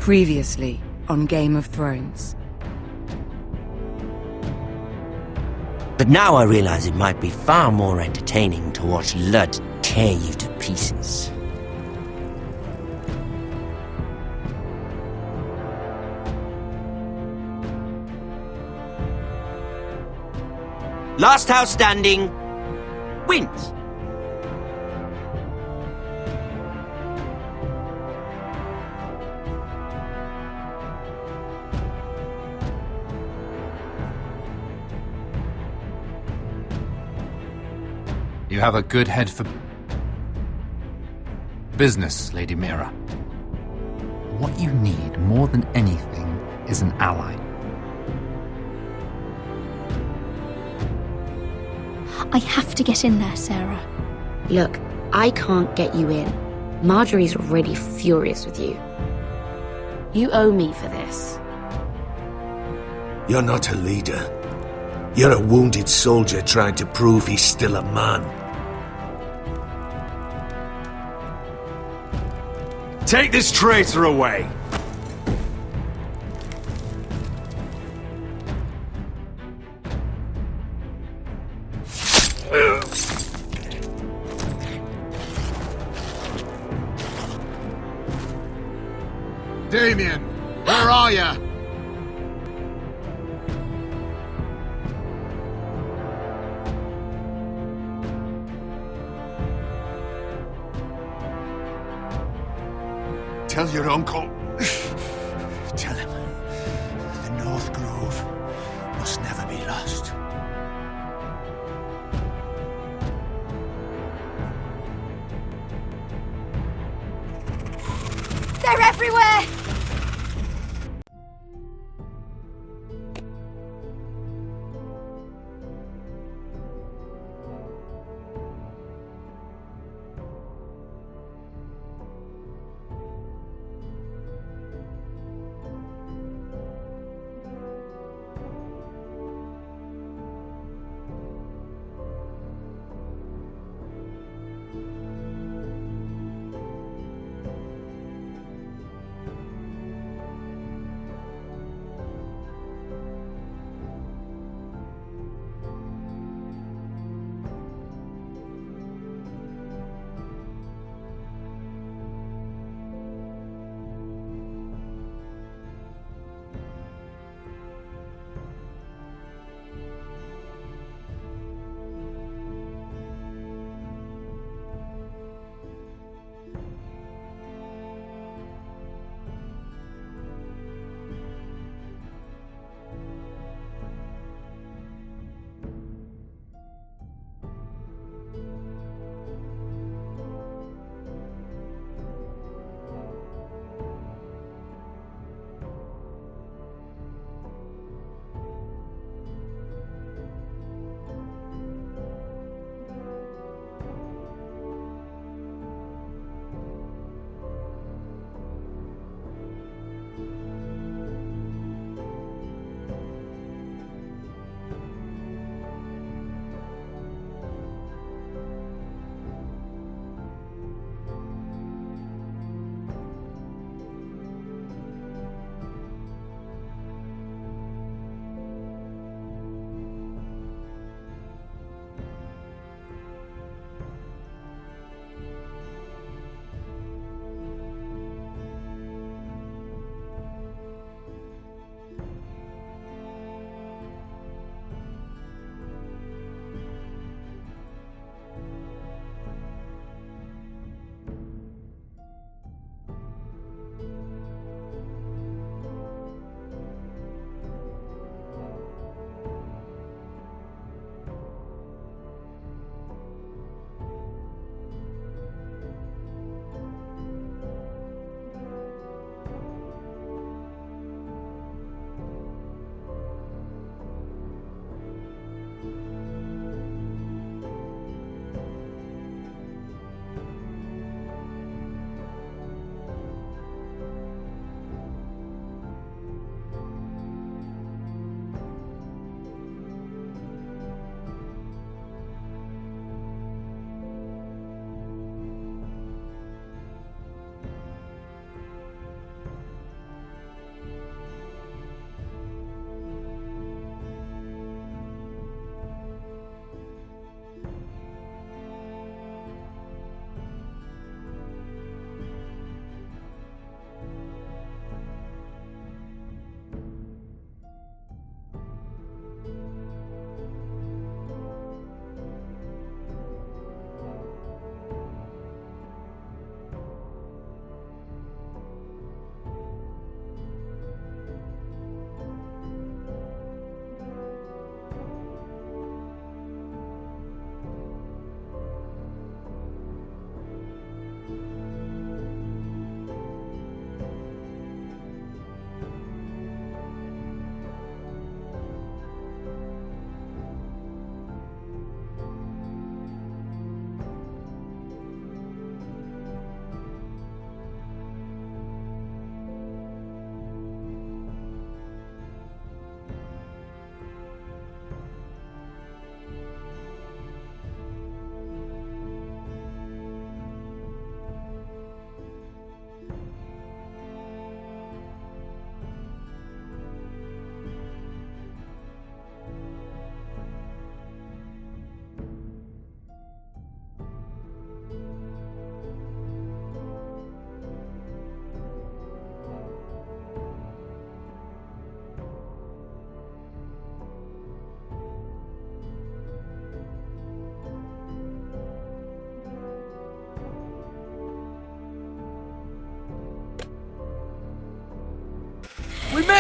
Previously on Game of Thrones. But now I realize it might be far more entertaining to watch Ludd tear you to pieces. Last house standing wins. You have a good head for business, Lady Mira. What you need more than anything is an ally. I have to get in there, Sarah. Look, I can't get you in. Marjorie's already furious with you. You owe me for this. You're not a leader. You're a wounded soldier trying to prove he's still a man. Take this traitor away! Damien, where are ya? Tell your uncle. Tell him the North Grove must never be lost. They're everywhere!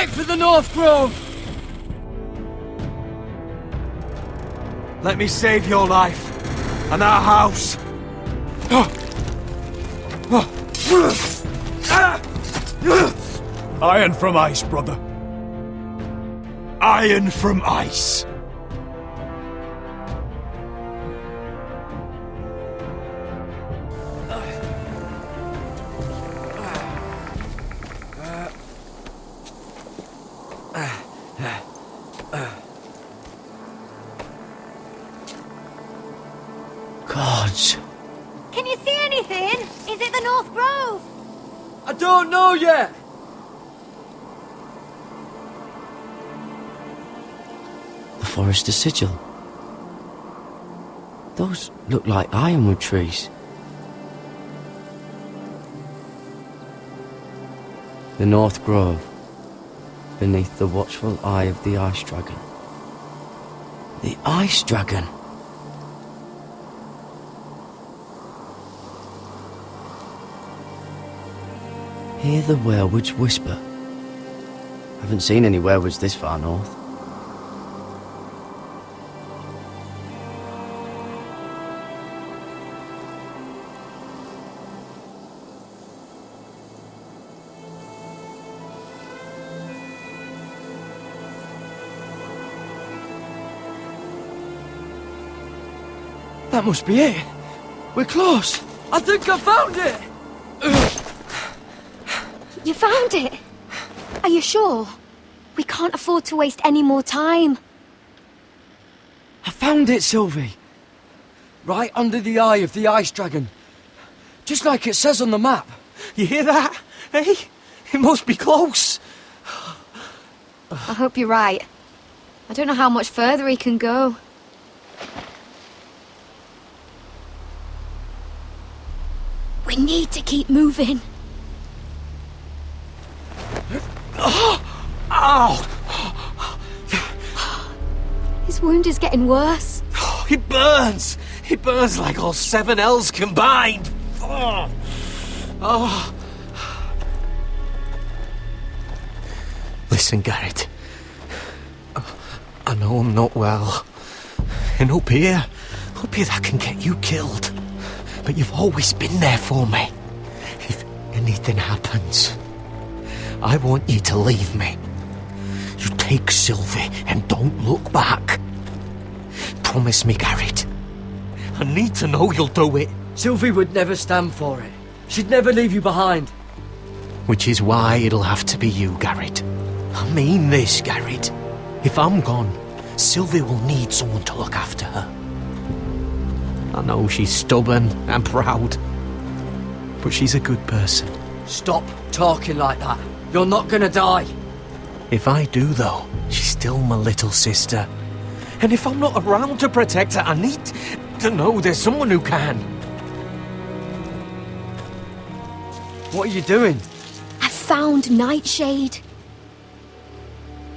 Make for the North Grove! Let me save your life and our house. Iron from ice, brother. Iron from ice. Gods. Can you see anything? Is it the North Grove? I don't know yet! The Forester Sigil. Those look like ironwood trees. The North Grove, beneath the watchful eye of the Ice Dragon. The Ice Dragon? Hear the werewoods whisper. Haven't seen any werewoods this far north. That must be it. We're close. I think I found it! You found it? Are you sure? We can't afford to waste any more time. I found it, Sylvie. Right under the eye of the Ice Dragon. Just like it says on the map. You hear that? Hey? It must be close. I hope you're right. I don't know how much further he can go. We need to keep moving. Ow! His wound is getting worse. It burns! It burns like all 7 L's combined! Oh. Listen, Garrett. I know I'm not well. And up here that can get you killed. But you've always been there for me. If anything happens, I want you to leave me. You take Sylvie and don't look back. Promise me, Garrett. I need to know you'll do it. Sylvie would never stand for it. She'd never leave you behind. Which is why it'll have to be you, Garrett. I mean this, Garrett. If I'm gone, Sylvie will need someone to look after her. I know she's stubborn and proud, but she's a good person. Stop talking like that. You're not gonna die. If I do, though, she's still my little sister. And if I'm not around to protect her, I need to know there's someone who can. What are you doing? I found Nightshade.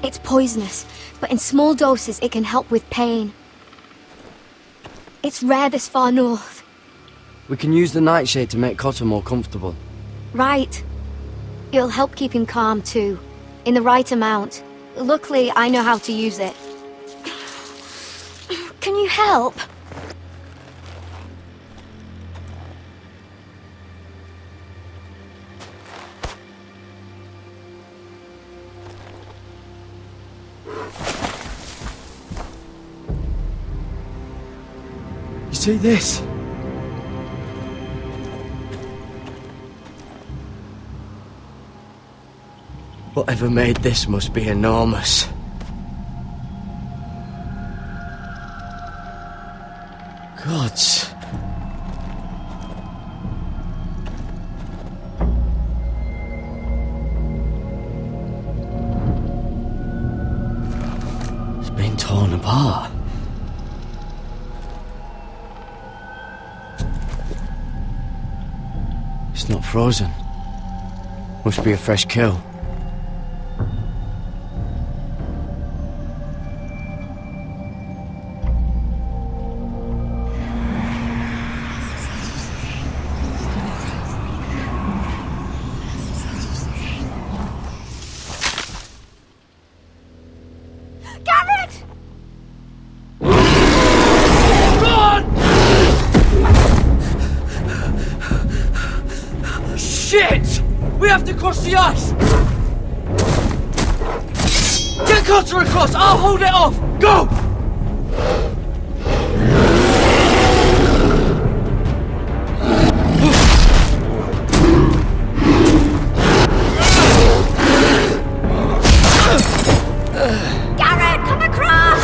It's poisonous, but in small doses it can help with pain. It's rare this far north. We can use the Nightshade to make Cotter more comfortable. Right. It'll help keep him calm too, in the right amount. Luckily, I know how to use it. Can you help? You see this? Whatever made this must be enormous. Gods. It's been torn apart. It's not frozen. Must be a fresh kill. Shit! We have to cross the ice! Get Cutter across! I'll hold it off! Go! Garrett, come across!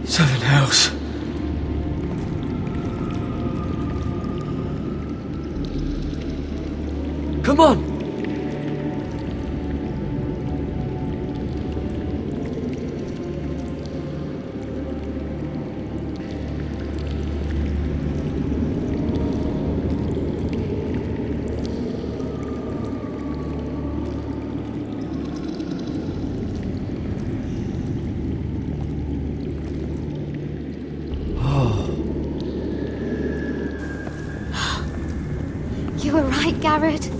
Seven Hells. Come on! You were right, Garrett.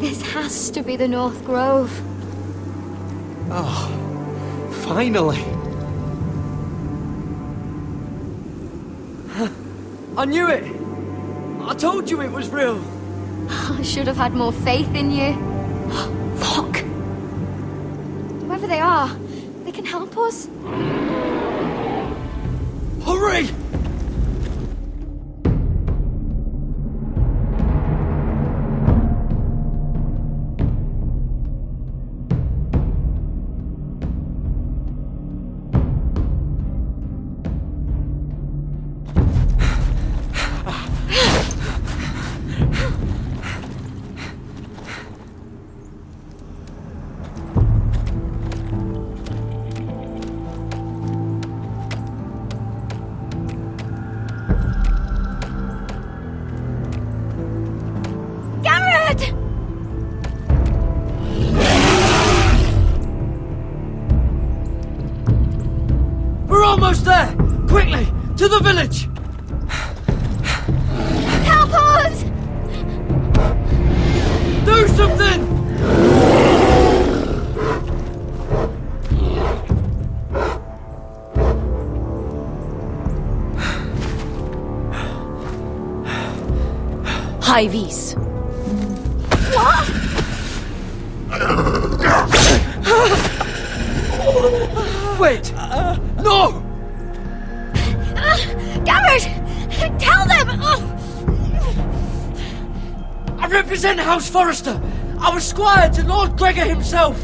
This has to be the North Grove. Oh, finally. I knew it. I told you it was real. I should have had more faith in you. Look! Whoever they are, they can help us. Hurry! Garrett! We're almost there! Quickly, to the village! Help us! Do something! Hy-Vee. Wait! No! Garrett! Tell them! I represent House Forrester! I was squire to Lord Gregor himself!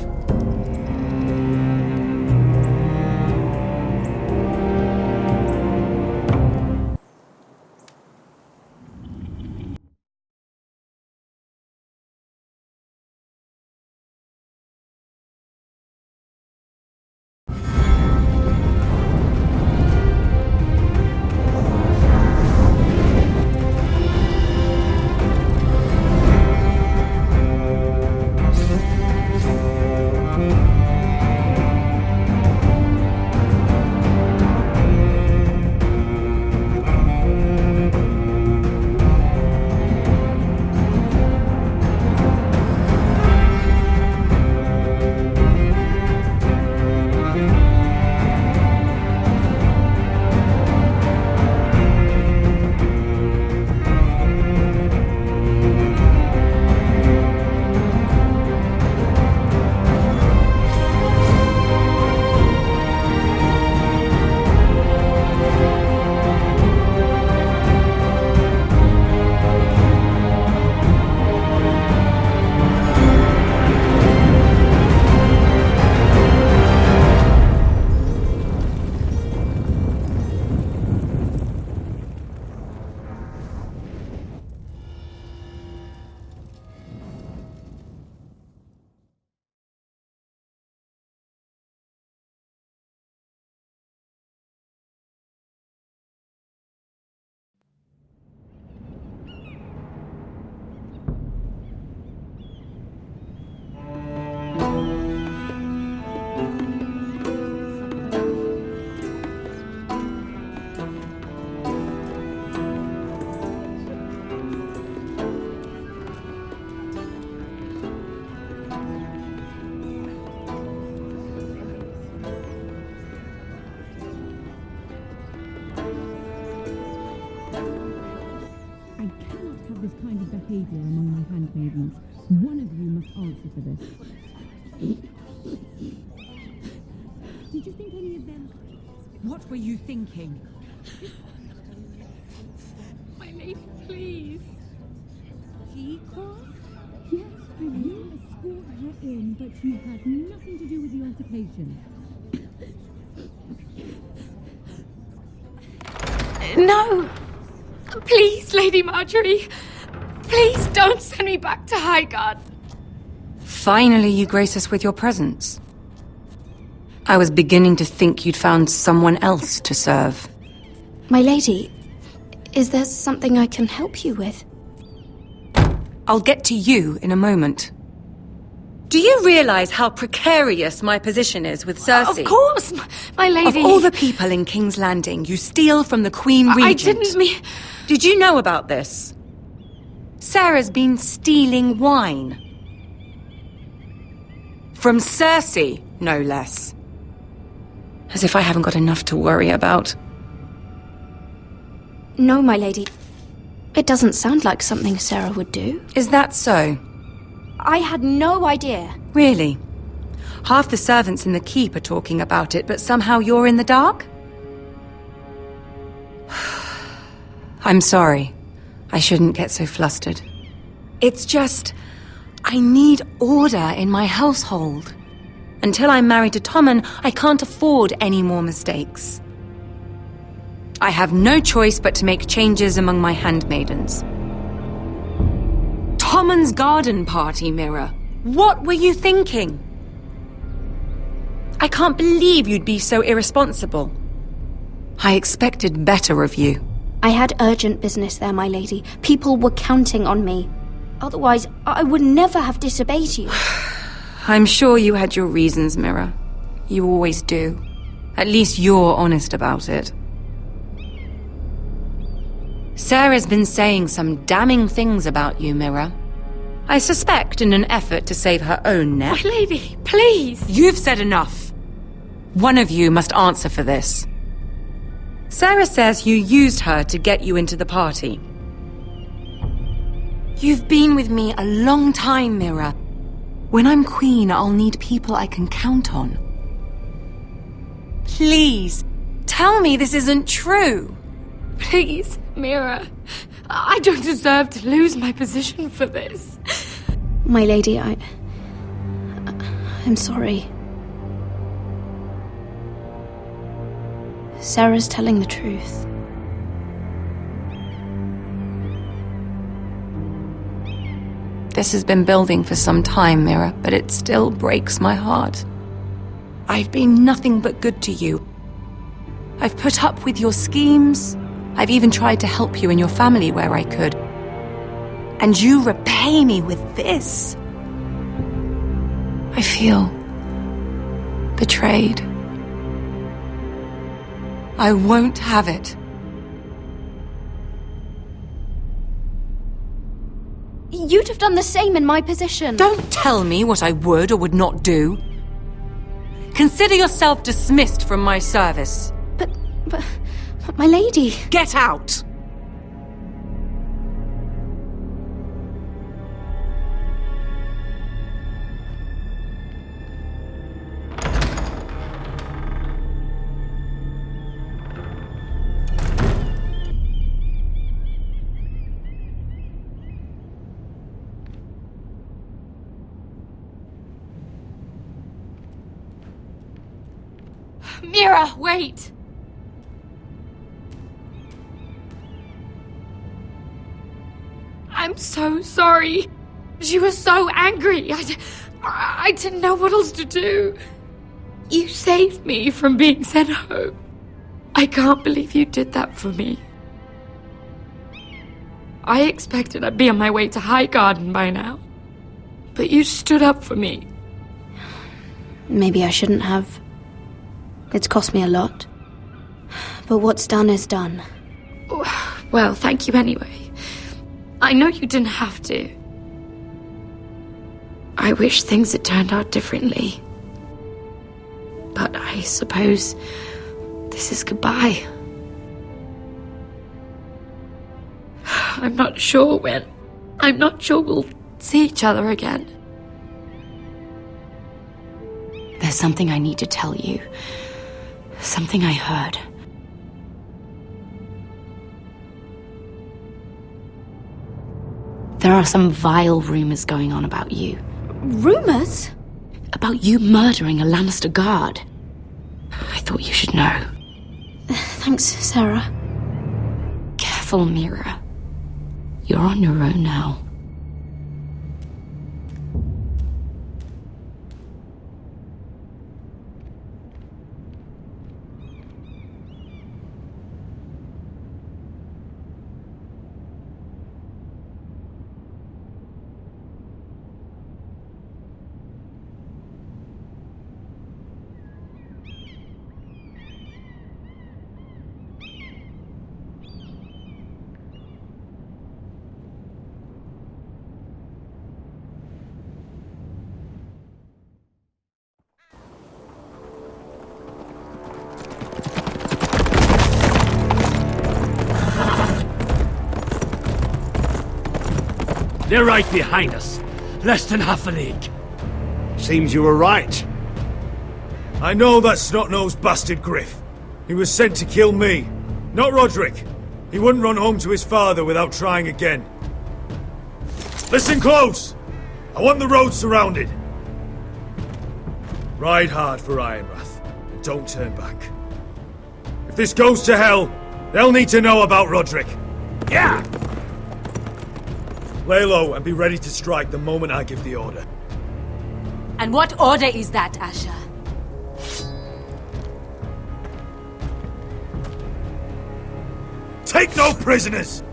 behavior among my handmaidens. One of you must answer for this. Did you think any of them... What were you thinking? My lady, please. Yes, you escort her in, but you had nothing to do with the altercation. No! Please, Lady Marjorie! Please don't send me back to Highgarden! Finally, you grace us with your presence. I was beginning to think you'd found someone else to serve. My lady, is there something I can help you with? I'll get to you in a moment. Do you realize how precarious my position is with Cersei? Of course, my lady. Of all the people in King's Landing, you steal from the Queen Regent. I didn't mean... Did you know about this? Sarah's been stealing wine. From Cersei, no less. As if I haven't got enough to worry about. No, my lady. It doesn't sound like something Sarah would do. Is that so? I had no idea. Really? Half the servants in the keep are talking about it, but somehow you're in the dark? I'm sorry. I shouldn't get so flustered. It's just... I need order in my household. Until I'm married to Tommen, I can't afford any more mistakes. I have no choice but to make changes among my handmaidens. Tommen's garden party, Mira. What were you thinking? I can't believe you'd be so irresponsible. I expected better of you. I had urgent business there, my lady. People were counting on me. Otherwise, I would never have disobeyed you. I'm sure you had your reasons, Mira. You always do. At least you're honest about it. Sarah's been saying some damning things about you, Mira. I suspect in an effort to save her own neck. My lady, please! You've said enough. One of you must answer for this. Sarah says you used her to get you into the party. You've been with me a long time, Mira. When I'm queen, I'll need people I can count on. Please, tell me this isn't true. Please, Mira. I don't deserve to lose my position for this. My lady, I'm sorry. Sarah's telling the truth. This has been building for some time, Mira, but it still breaks my heart. I've been nothing but good to you. I've put up with your schemes. I've even tried to help you and your family where I could. And you repay me with this. I feel betrayed. I won't have it. You'd have done the same in my position. Don't tell me what I would or would not do. Consider yourself dismissed from my service. But my lady... Get out! Mira, wait! I'm so sorry. She was so angry. I didn't know what else to do. You saved me from being sent home. I can't believe you did that for me. I expected I'd be on my way to Highgarden by now. But you stood up for me. Maybe I shouldn't have. It's cost me a lot. But what's done is done. Well, thank you anyway. I know you didn't have to. I wish things had turned out differently. But I suppose this is goodbye. I'm not sure when I'm not sure we'll see each other again. There's something I need to tell you. Something I heard. There are some vile rumors going on about you. Rumors? About you murdering a Lannister guard. I thought you should know. Thanks, Sarah. Careful, Mira. You're on your own now. They're right behind us. Less than half a league. Seems you were right. I know that snot-nosed bastard Griff. He was sent to kill me, not Roderick. He wouldn't run home to his father without trying again. Listen close! I want the road surrounded. Ride hard for Ironrath, and don't turn back. If this goes to hell, they'll need to know about Roderick. Yeah! Lay low and be ready to strike the moment I give the order. And what order is that, Asher? Take no prisoners!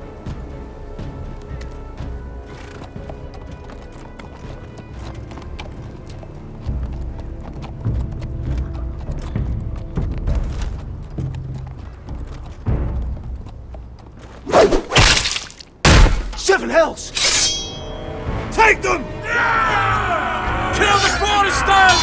Seven hells! Take them! Kill the Foresters!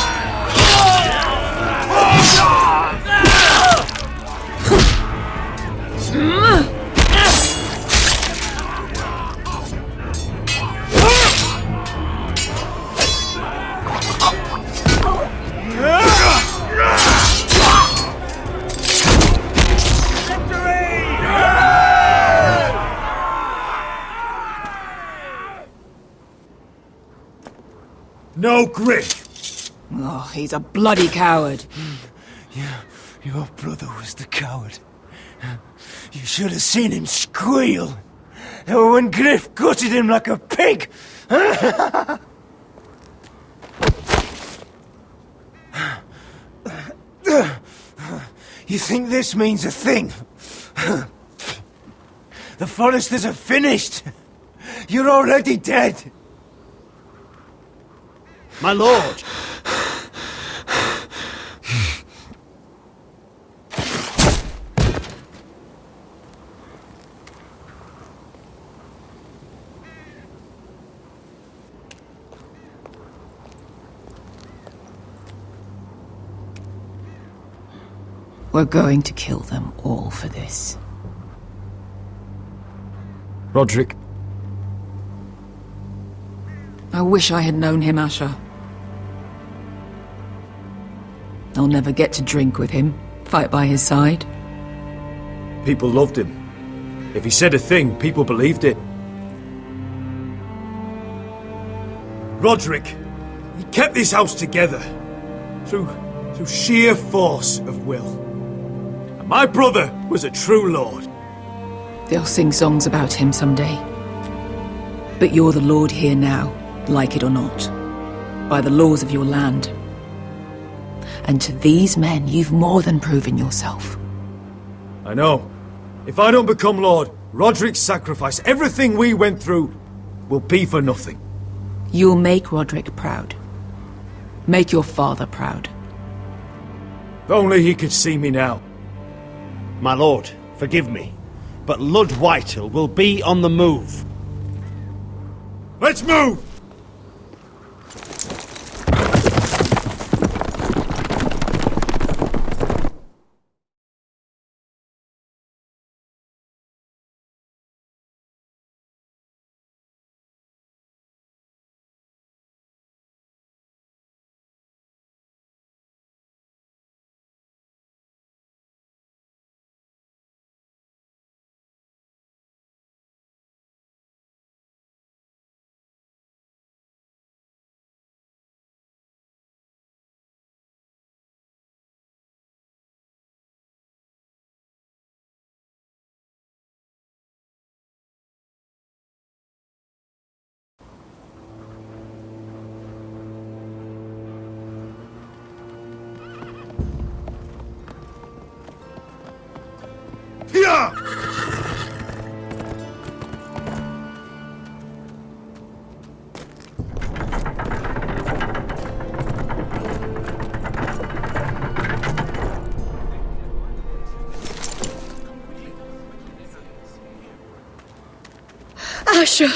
No Griff! Oh, he's a bloody coward. Your brother was the coward. You should have seen him squeal. When Griff gutted him like a pig. You think this means a thing? The Foresters are finished. You're already dead. My lord! We're going to kill them all for this. Roderick. I wish I had known him, Asher. I'll never get to drink with him, fight by his side. People loved him. If he said a thing, people believed it. Roderick, he kept this house together through sheer force of will. And my brother was a true lord. They'll sing songs about him someday. But you're the lord here now, like it or not, by the laws of your land. And to these men, you've more than proven yourself. I know. If I don't become lord, Roderick's sacrifice, everything we went through, will be for nothing. You'll make Roderick proud. Make your father proud. If only he could see me now. My lord, forgive me, but Lud Whitehill will be on the move. Let's move! Asher!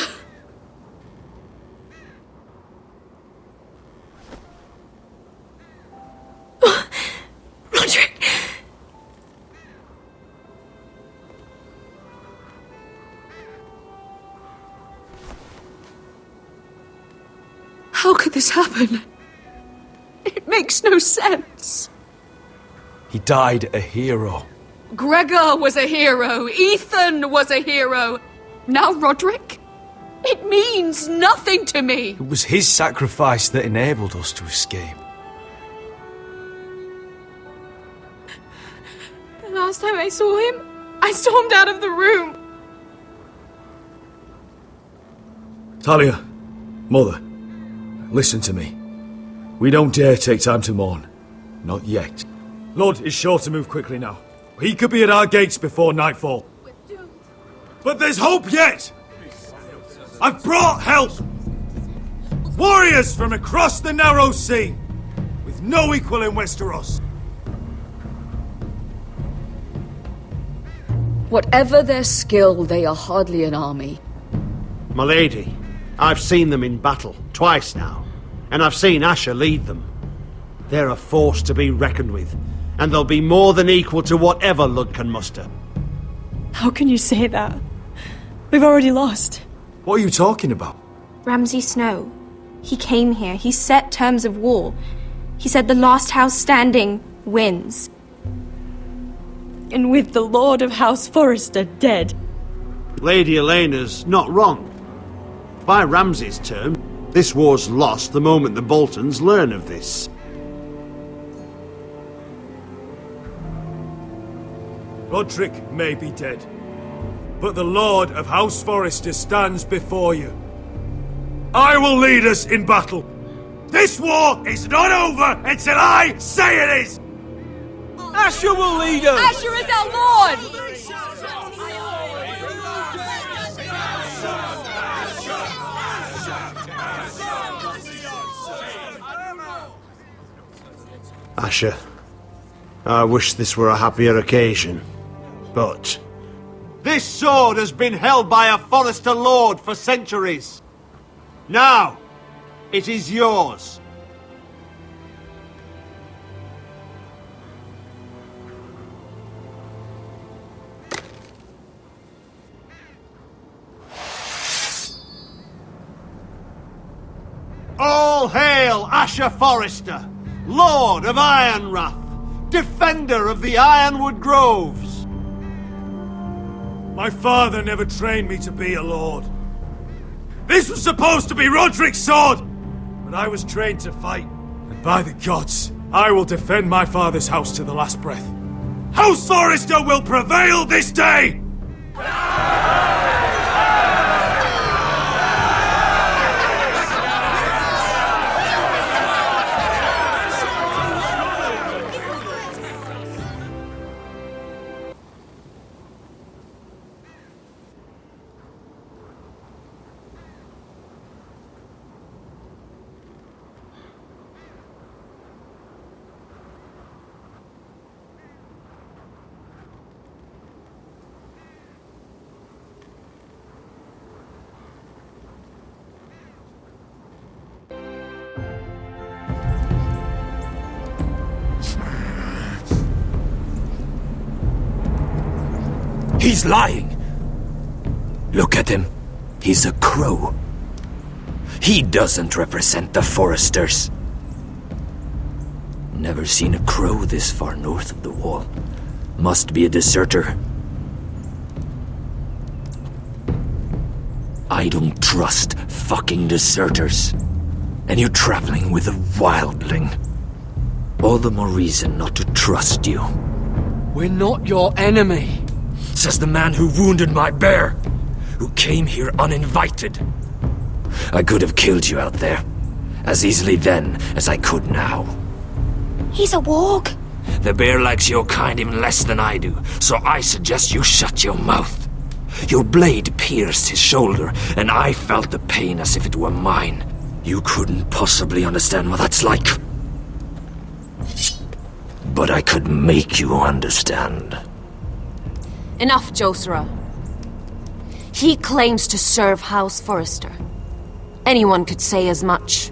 Roderick! How could this happen? It makes no sense. He died a hero. Gregor was a hero. Ethan was a hero. Now Roderick? It means nothing to me. It was his sacrifice that enabled us to escape. The last time I saw him, I stormed out of the room. Talia, Mother, listen to me. We don't dare take time to mourn. Not yet. Lud is sure to move quickly now. He could be at our gates before nightfall. But there's hope yet! I've brought help! Warriors from across the narrow sea, with no equal in Westeros. Whatever their skill, they are hardly an army. My lady, I've seen them in battle, twice now, and I've seen Asher lead them. They're a force to be reckoned with, and they'll be more than equal to whatever Lud can muster. How can you say that? We've already lost. What are you talking about? Ramsay Snow. He came here. He set terms of war. He said the last house standing wins. And with the Lord of House Forrester dead. Lady Elena's not wrong. By Ramsay's term, this war's lost the moment the Boltons learn of this. Roderick may be dead, but the Lord of House Forrester stands before you. I will lead us in battle. This war is not over until I say it is! Asher will lead us! Asher is our Lord! Asher, I wish this were a happier occasion, but... This sword has been held by a Forrester Lord for centuries. Now, it is yours. All hail Asher Forrester, Lord of Ironrath, defender of the Ironwood Groves. My father never trained me to be a lord. This was supposed to be Roderick's sword, but I was trained to fight. And by the gods, I will defend my father's house to the last breath. House Forrester will prevail this day! He's lying. Look at him. He's a crow. He doesn't represent the Forresters. Never seen a crow this far north of the wall. Must be a deserter. I don't trust fucking deserters. And you're traveling with a wildling. All the more reason not to trust you. We're not your enemy. Says the man who wounded my bear, who came here uninvited. I could have killed you out there, as easily then as I could now. He's a warg. The bear likes your kind even less than I do, so I suggest you shut your mouth. Your blade pierced his shoulder, and I felt the pain as if it were mine. You couldn't possibly understand what that's like. But I could make you understand. Enough, Josera. He claims to serve House Forrester. Anyone could say as much.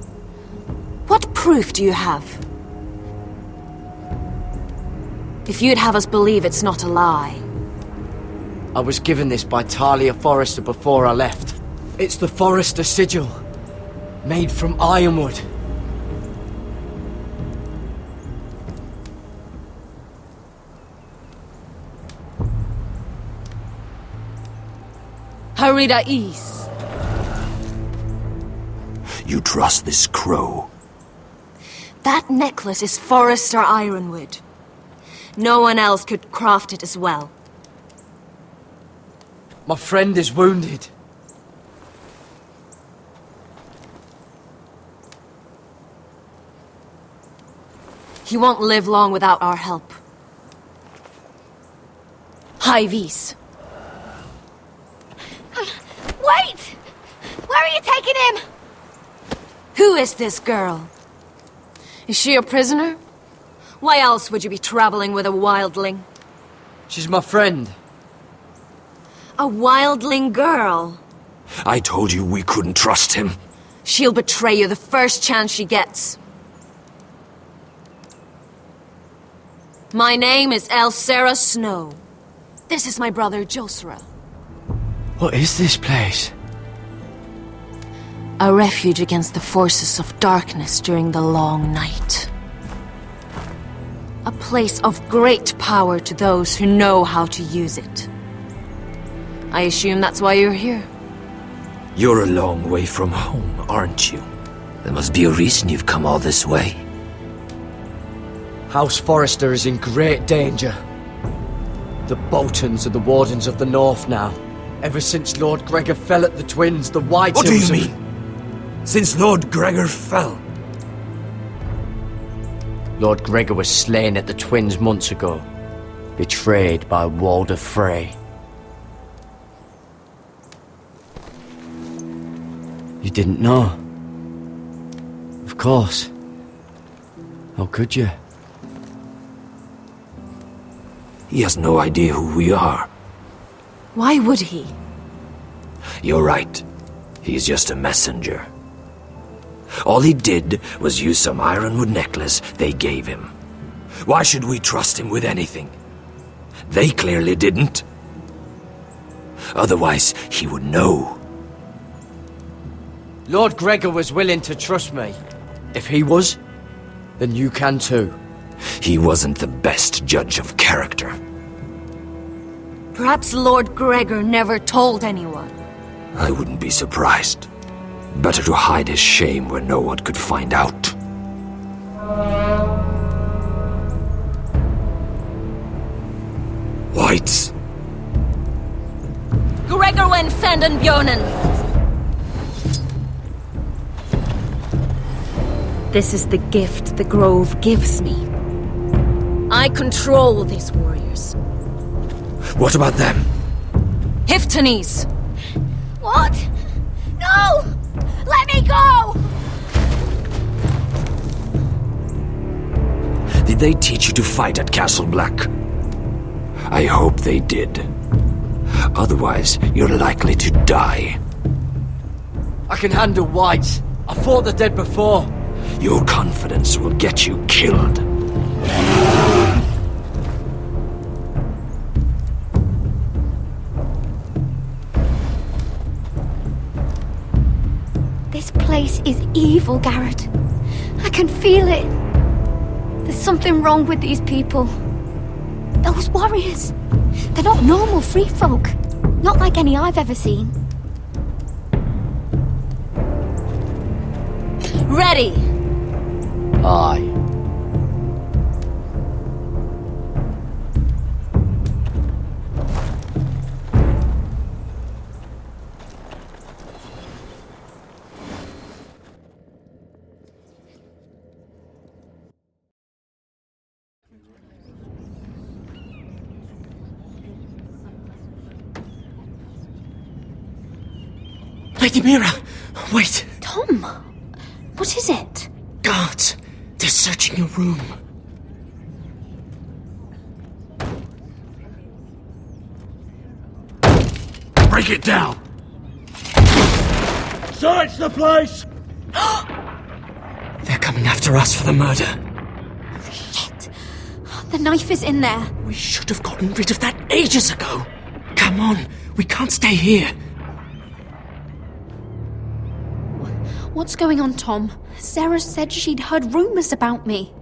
What proof do you have? If you'd have us believe it's not a lie. I was given this by Talia Forrester before I left. It's the Forrester sigil, made from ironwood. Harida East. You trust this crow? That necklace is Forrester ironwood. No one else could craft it as well. My friend is wounded. He won't live long without our help. High Vis. Wait! Where are you taking him? Who is this girl? Is she a prisoner? Why else would you be traveling with a wildling? She's my friend. A wildling girl? I told you we couldn't trust him. She'll betray you the first chance she gets. My name is Elsera Snow. This is my brother Josera. What is this place? A refuge against the forces of darkness during the long night. A place of great power to those who know how to use it. I assume that's why you're here. You're a long way from home, aren't you? There must be a reason you've come all this way. House Forrester is in great danger. The Boltons are the Wardens of the North now. Ever since Lord Gregor fell at the Twins, the White What do you Hills mean? Since Lord Gregor fell? Lord Gregor was slain at the Twins months ago, betrayed by Walder Frey. You didn't know? Of course. How could you? He has no idea who we are. Why would he? You're right. He's just a messenger. All he did was use some ironwood necklace they gave him. Why should we trust him with anything? They clearly didn't. Otherwise, he would know. Lord Gregor was willing to trust me. If he was, then you can too. He wasn't the best judge of character. Perhaps Lord Gregor never told anyone. I wouldn't be surprised. Better to hide his shame where no one could find out. Whites. Gregorwen Fendenbjörnen! This is the gift the Grove gives me. I control these warriors. What about them? Hiftanes! What? No! Let me go! Did they teach you to fight at Castle Black? I hope they did. Otherwise, you're likely to die. I can handle whites. I fought the dead before. Your confidence will get you killed. This place is evil, Garrett. I can feel it. There's something wrong with these people. Those warriors. They're not normal free folk. Not like any I've ever seen. Ready! Aye. Lady Mira! Wait! Tom! What is it? Guards! They're searching your room. Break it down! Search the place! They're coming after us for the murder. Shit! The knife is in there. We should have gotten rid of that ages ago. Come on, we can't stay here. What's going on, Tom? Sarah said she'd heard rumours about me.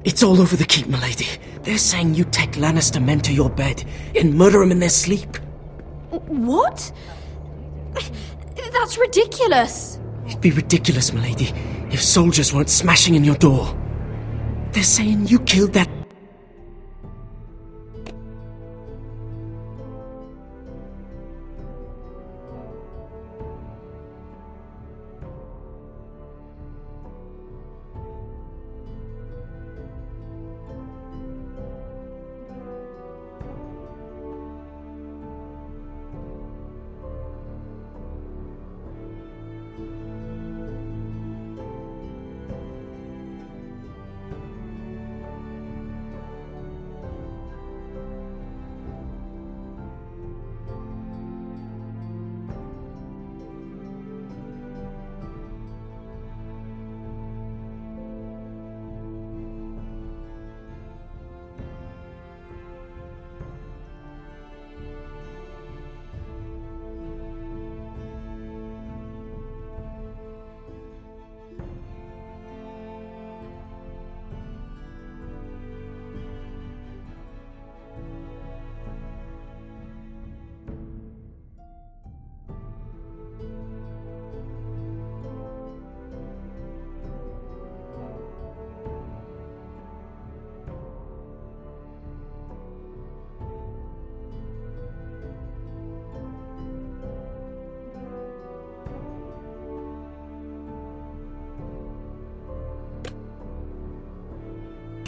It's all over the keep, milady. They're saying you take Lannister men to your bed and murder them in their sleep. What? That's ridiculous. It'd be ridiculous, milady, if soldiers weren't smashing in your door. They're saying you killed that...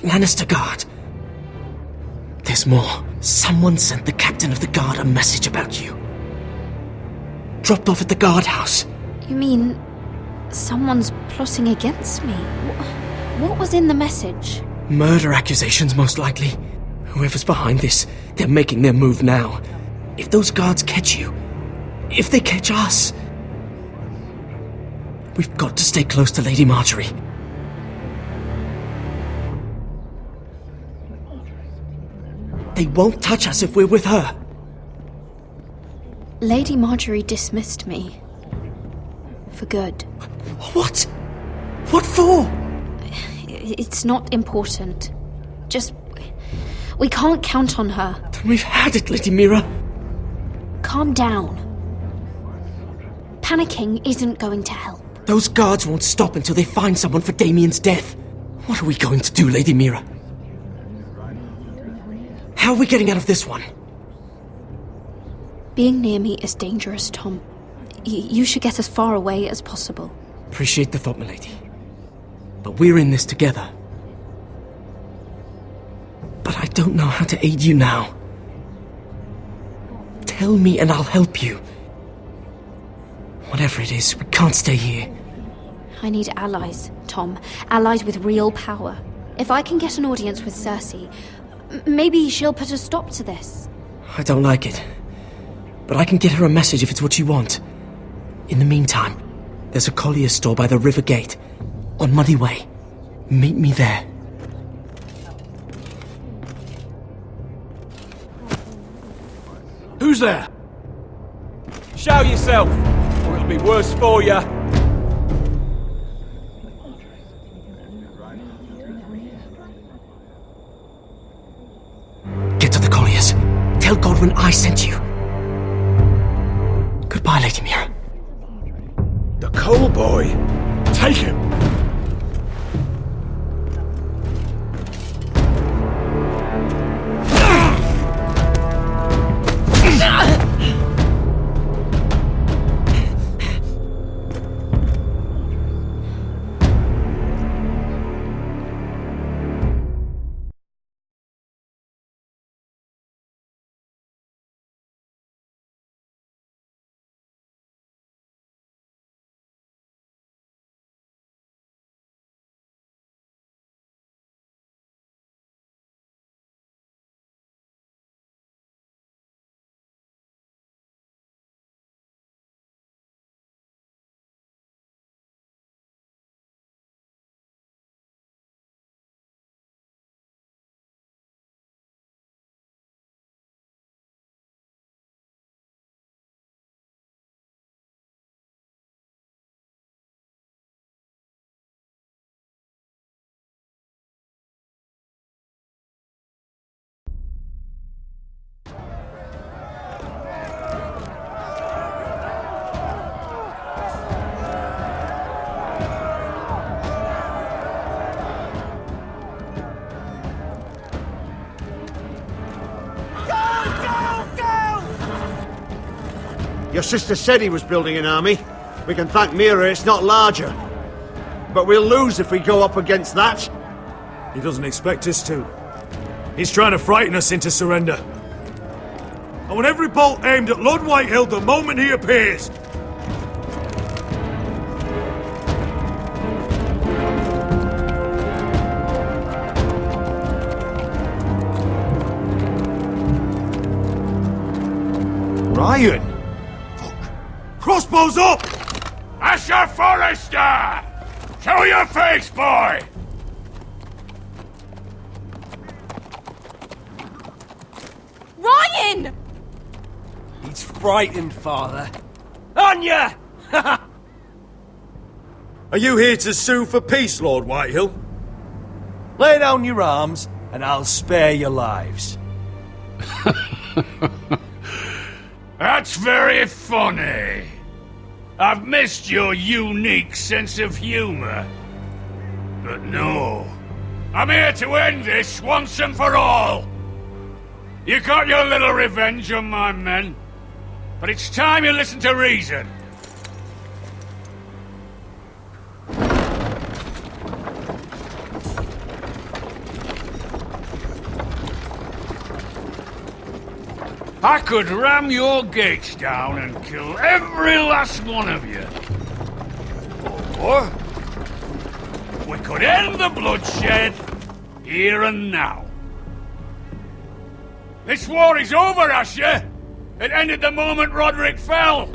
Lannister Guard. There's more. Someone sent the captain of the guard a message about you. Dropped off at the guardhouse. You mean someone's plotting against me? What was in the message? Murder accusations, most likely. Whoever's behind this, they're making their move now. If those guards catch you, if they catch us, we've got to stay close to Lady Marjorie. They won't touch us if we're with her. Lady Marjorie dismissed me. For good. What? What for? It's not important. Just... we can't count on her. Then we've had it, Lady Mira. Calm down. Panicking isn't going to help. Those guards won't stop until they find someone for Damien's death. What are we going to do, Lady Mira? How are we getting out of this one? Being near me is dangerous, Tom. You should get as far away as possible. Appreciate the thought, milady. But we're in this together. But I don't know how to aid you now. Tell me and I'll help you. Whatever it is, we can't stay here. I need allies, Tom. Allies with real power. If I can get an audience with Cersei, maybe she'll put a stop to this. I don't like it. But I can get her a message if it's what you want. In the meantime, there's a collier's store by the river gate. On Muddy Way. Meet me there. Who's there? Show yourself, or it'll be worse for you. Get to the colliers. Tell Godwyn I sent you. Goodbye, Lady Mira. The Coal Boy? Take him! Your sister said he was building an army. We can thank Mira it's not larger. But we'll lose if we go up against that. He doesn't expect us to. He's trying to frighten us into surrender. I want every bolt aimed at Lord Whitehill the moment he appears. Ryan! Fuck. Crossbows up! Asher Forrester! Show your face, boy! Ryan! He's frightened, Father. On ya! Are you here to sue for peace, Lord Whitehill? Lay down your arms, and I'll spare your lives. That's very funny. I've missed your unique sense of humor. But no, I'm here to end this once and for all. You got your little revenge on my men, but it's time you listen to reason. I could ram your gates down and kill every last one of you. Or we could end the bloodshed here and now. This war is over, Asher. It ended the moment Roderick fell.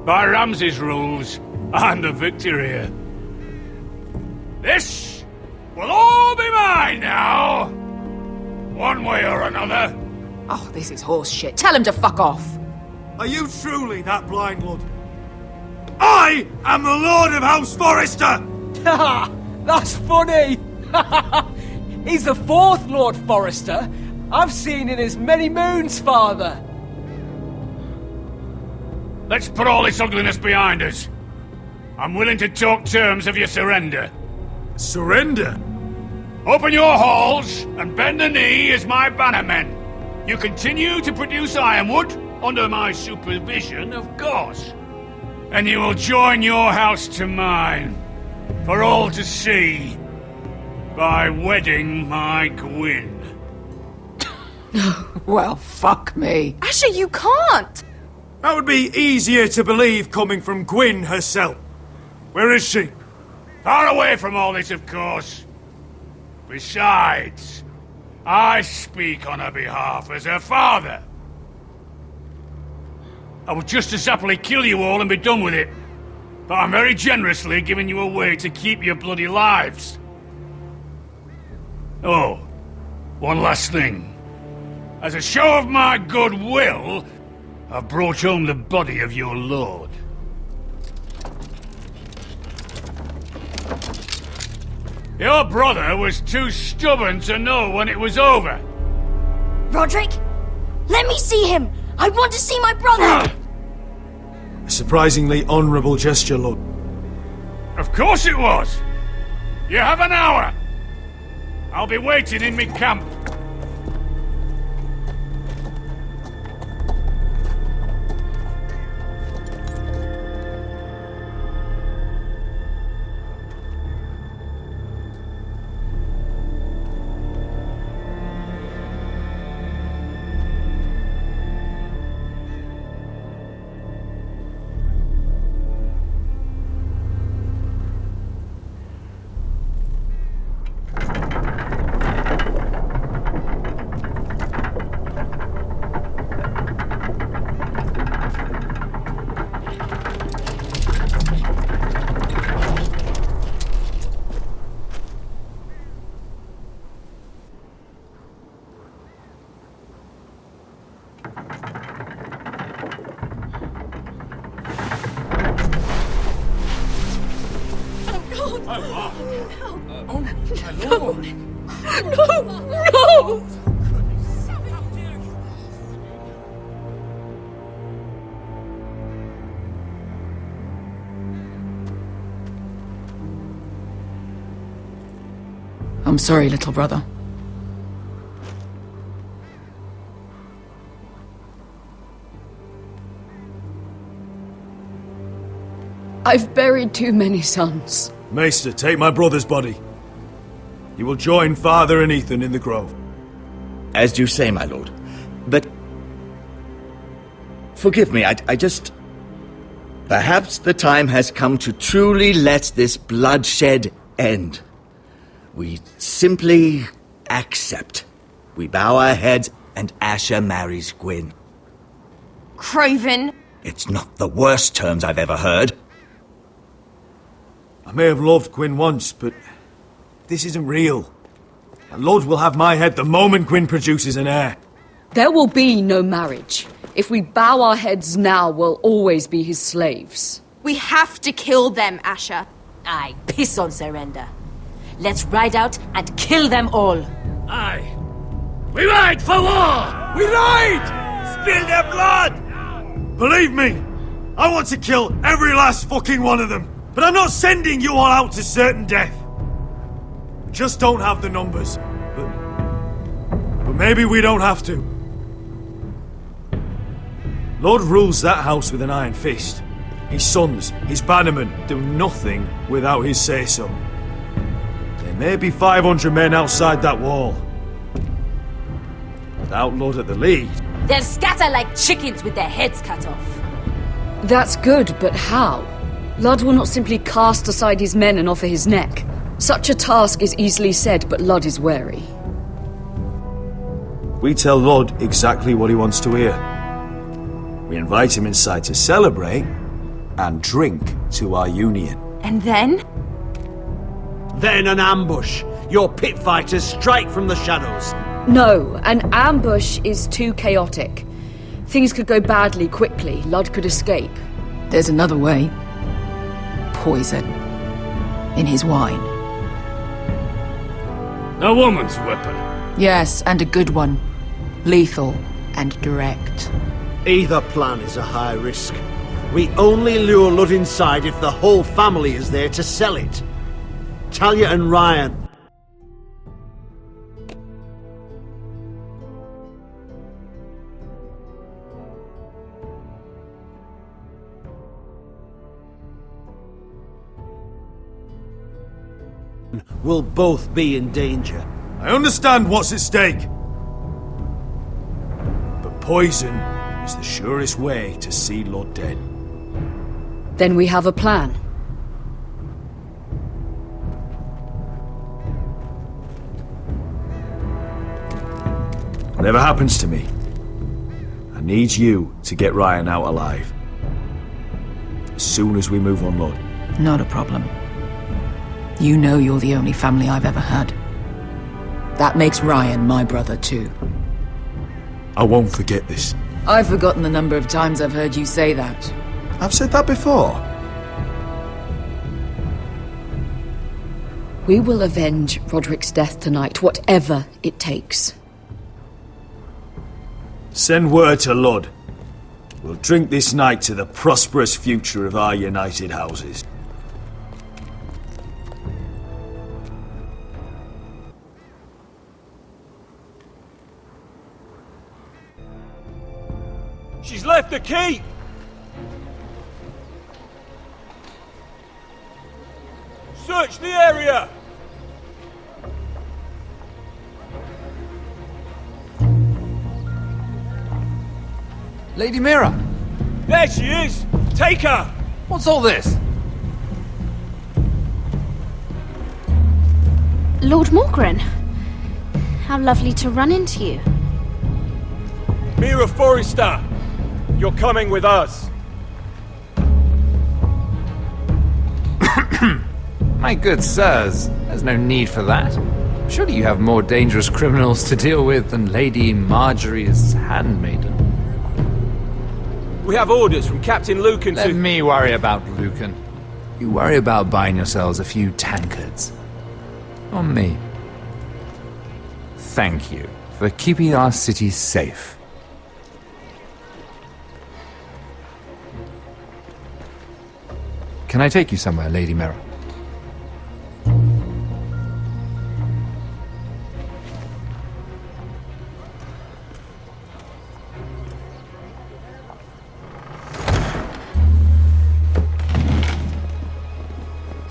By Ramsay's rules, I'm the victor here. This will all be mine now. One way or another. Oh, this is horse shit. Tell him to fuck off. Are you truly that blind, Lord? I am the Lord of House Forrester! That's funny! He's the fourth Lord Forrester I've seen in as many moons, Father. Let's put all this ugliness behind us. I'm willing to talk terms of your surrender. Surrender? Open your halls and bend the knee as my bannermen. You continue to produce ironwood, under my supervision, of course. And you will join your house to mine, for all to see, by wedding my Gwyn. Well, fuck me. Asher, you can't! That would be easier to believe coming from Gwyn herself. Where is she? Far away from all this, of course. Besides, I speak on her behalf as her father. I would just as happily kill you all and be done with it. But I'm very generously giving you away to keep your bloody lives. Oh, one last thing. As a show of my goodwill, I've brought home the body of your lord. Your brother was too stubborn to know when it was over. Roderick, let me see him. I want to see my brother. A surprisingly honourable gesture, Lord. Of course it was. You have an hour. I'll be waiting in my camp. No! I'm sorry, little brother. I've buried too many sons. Maester, take my brother's body. You will join Father and Ethan in the grove. As you say, my lord. But... forgive me, I just... Perhaps the time has come to truly let this bloodshed end. We simply accept. We bow our heads and Asher marries Gwyn. Craven! It's not the worst terms I've ever heard. I may have loved Gwyn once, but this isn't real. And Lord will have my head the moment Gwyn produces an heir. There will be no marriage. If we bow our heads now, we'll always be his slaves. We have to kill them, Asher. Aye, piss on surrender. Let's ride out and kill them all. Aye. We ride for war! We ride! Spill their blood! Believe me, I want to kill every last fucking one of them. But I'm not sending you all out to certain death. We just don't have the numbers. But maybe we don't have to. Lord rules that house with an iron fist. His sons, his bannermen, do nothing without his say-so. There may be 500 men outside that wall. Without Lord at the lead... They'll scatter like chickens with their heads cut off. That's good, but how? Ludd will not simply cast aside his men and offer his neck. Such a task is easily said, but Ludd is wary. We tell Lord exactly what he wants to hear. We invite him inside to celebrate and drink to our union. And then? Then an ambush. Your pit fighters strike from the shadows. No, an ambush is too chaotic. Things could go badly quickly. Ludd could escape. There's another way. Poison. In his wine. A woman's weapon. Yes, and a good one. Lethal and direct. Either plan is a high risk. We only lure Ludd inside if the whole family is there to sell it. Talia and Ryan. Will both be in danger. I understand what's at stake. But poison is the surest way to see Lord dead. Then we have a plan. Whatever happens to me, I need you to get Ryan out alive. As soon as we move on, Lord. Not a problem. You know you're the only family I've ever had. That makes Ryan my brother too. I won't forget this. I've forgotten the number of times I've heard you say that. I've said that before. We will avenge Roderick's death tonight, whatever it takes. Send word to Ludd. We'll drink this night to the prosperous future of our united houses. She's left the keep! Search the area! Lady Mira! There she is! Take her! What's all this? Lord Morgren. How lovely to run into you. Mira Forrester! You're coming with us! My good sirs, there's no need for that. Surely you have more dangerous criminals to deal with than Lady Marjorie's handmaiden. We have orders from Captain Lucan to... Let me worry about Lucan. You worry about buying yourselves a few tankards. On me. Thank you for keeping our city safe. Can I take you somewhere, Lady Mira?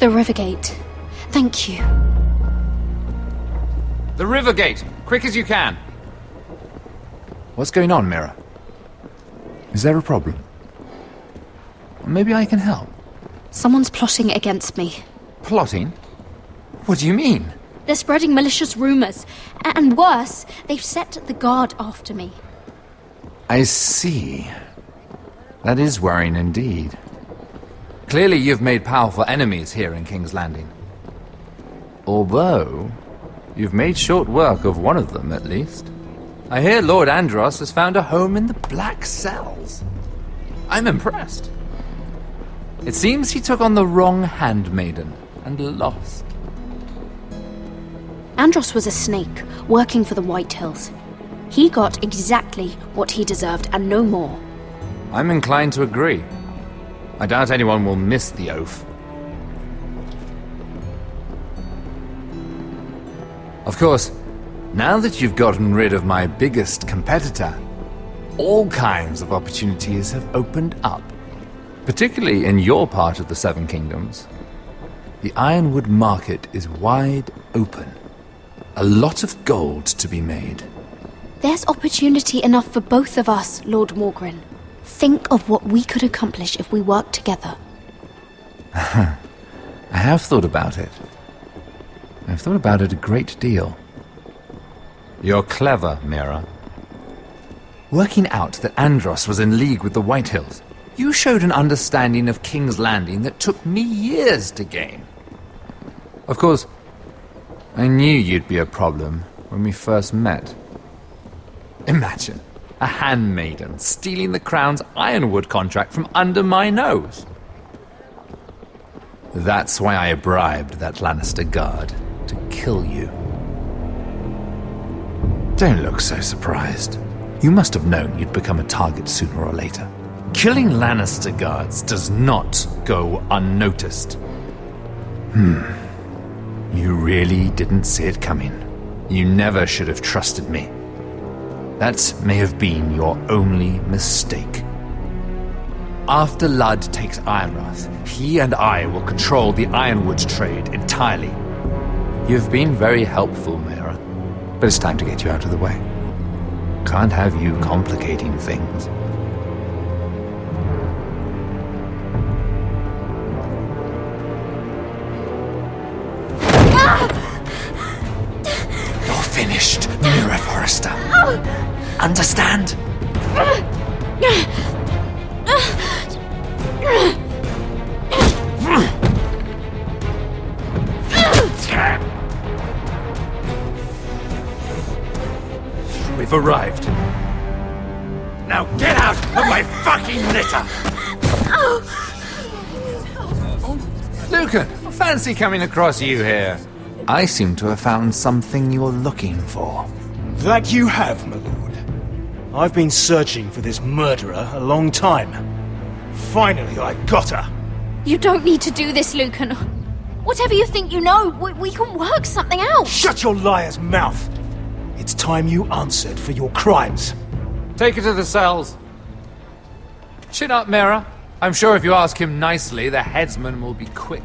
The Rivergate. Thank you. The Rivergate! Quick as you can! What's going on, Mira? Is there a problem? Maybe I can help. Someone's plotting against me. Plotting? What do you mean? They're spreading malicious rumors. And worse, they've set the guard after me. I see. That is worrying indeed. Clearly you've made powerful enemies here in King's Landing. Although, you've made short work of one of them, at least. I hear Lord Andros has found a home in the Black Cells. I'm impressed. It seems he took on the wrong handmaiden and lost. Andros was a snake, working for the White Hills. He got exactly what he deserved and no more. I'm inclined to agree. I doubt anyone will miss the oath. Of course, now that you've gotten rid of my biggest competitor, all kinds of opportunities have opened up. Particularly in your part of the Seven Kingdoms. The Ironwood market is wide open. A lot of gold to be made. There's opportunity enough for both of us, Lord Morgren. Think of what we could accomplish if we worked together. I have thought about it. I've thought about it a great deal. You're clever, Mira. Working out that Andros was in league with the White Hills, you showed an understanding of King's Landing that took me years to gain. Of course, I knew you'd be a problem when we first met. Imagine a handmaiden stealing the Crown's Ironwood contract from under my nose. That's why I bribed that Lannister guard to kill you. Don't look so surprised. You must have known you'd become a target sooner or later. Killing Lannister guards does not go unnoticed. You really didn't see it coming. You never should have trusted me. That may have been your only mistake. After Ludd takes Ironrath, he and I will control the Ironwood trade entirely. You've been very helpful, Mira, but it's time to get you out of the way. Can't have you complicating things. You're finished, Mira Forrester. Understand? We've arrived. Now get out of my fucking litter! Lucan, fancy coming across you here. I seem to have found something you're looking for. That you have, my lord. I've been searching for this murderer a long time. Finally, I got her. You don't need to do this, Lucan. Whatever you think you know, we can work something out. Shut your liar's mouth! It's time you answered for your crimes. Take her to the cells. Chin up, Mira. I'm sure if you ask him nicely, the headsman will be quick.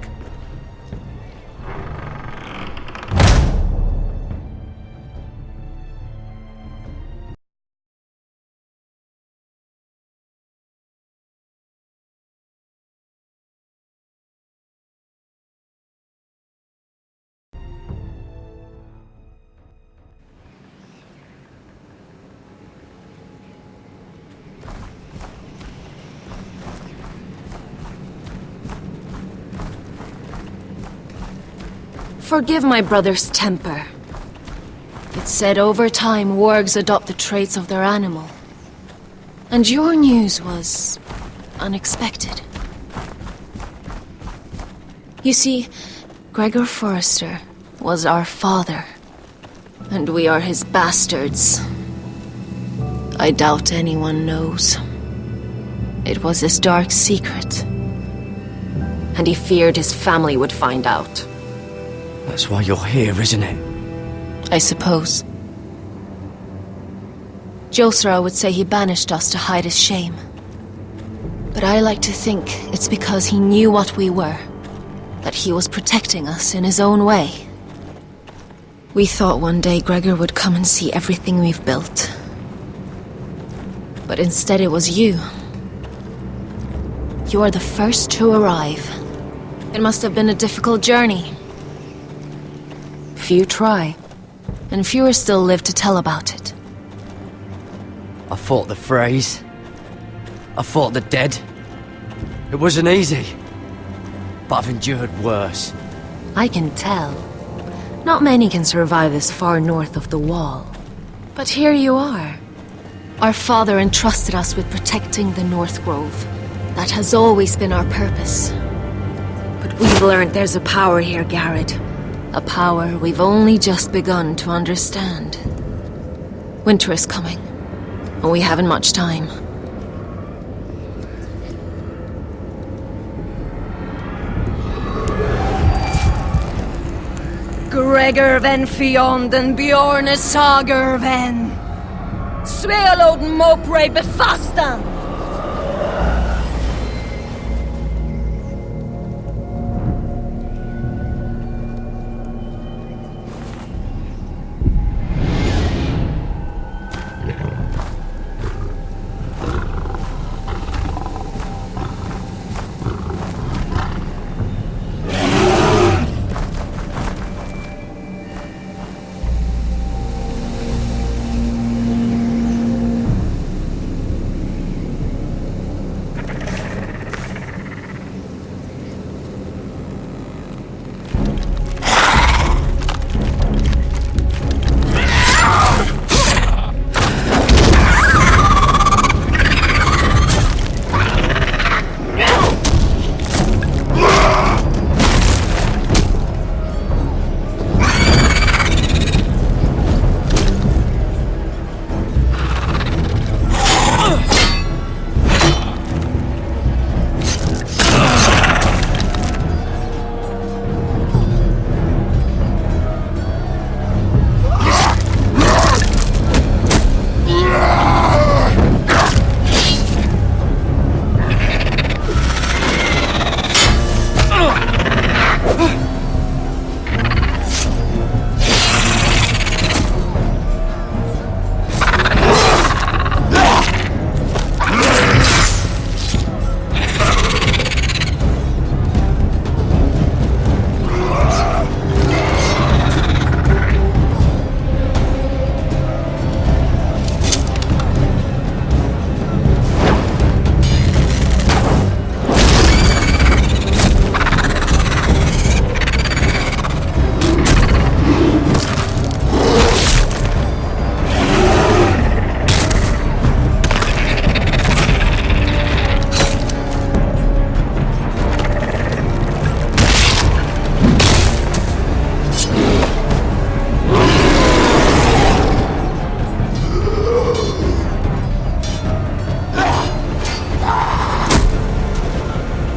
Forgive my brother's temper. It's said over time wargs adopt the traits of their animal. And your news was unexpected. You see, Gregor Forrester was our father, and we are his bastards. I doubt anyone knows. It was his dark secret, and he feared his family would find out. That's why you're here, isn't it? I suppose. Josra would say he banished us to hide his shame. But I like to think it's because he knew what we were, that he was protecting us in his own way. We thought one day Gregor would come and see everything we've built. But instead it was you. You are the first to arrive. It must have been a difficult journey. Few try, and fewer still live to tell about it. I fought the Freys. I fought the dead. It wasn't easy, but I've endured worse. I can tell. Not many can survive this far north of the Wall. But here you are. Our father entrusted us with protecting the North Grove. That has always been our purpose. But we've learned there's a power here, Garrett. A power we've only just begun to understand. Winter is coming, and we haven't much time. Gregor ven Fionden Bjorne Sager ven Svealoden Mopre befastan.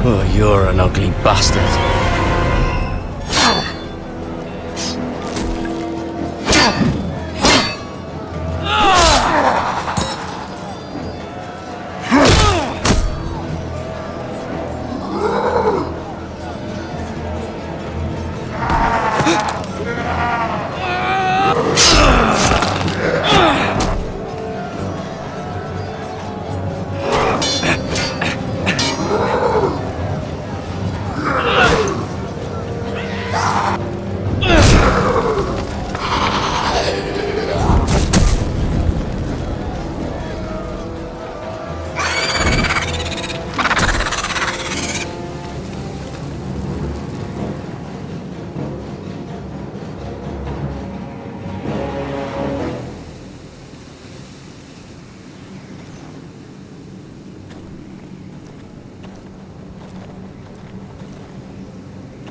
Oh, you're an ugly bastard.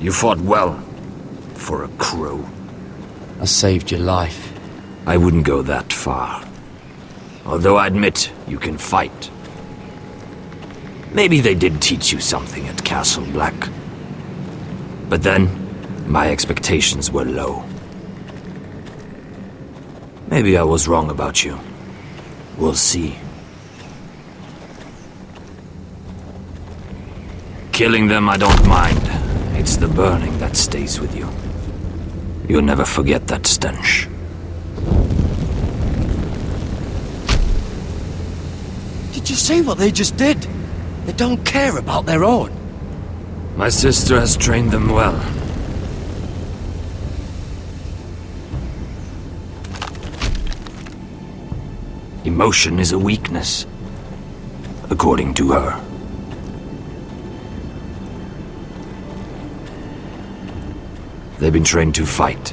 You fought well, for a crow. I saved your life. I wouldn't go that far. Although I admit you can fight. Maybe they did teach you something at Castle Black. But then, my expectations were low. Maybe I was wrong about you. We'll see. Killing them I don't mind. It's the burning that stays with you. You'll never forget that stench. Did you see what they just did? They don't care about their own. My sister has trained them well. Emotion is a weakness, according to her. They've been trained to fight.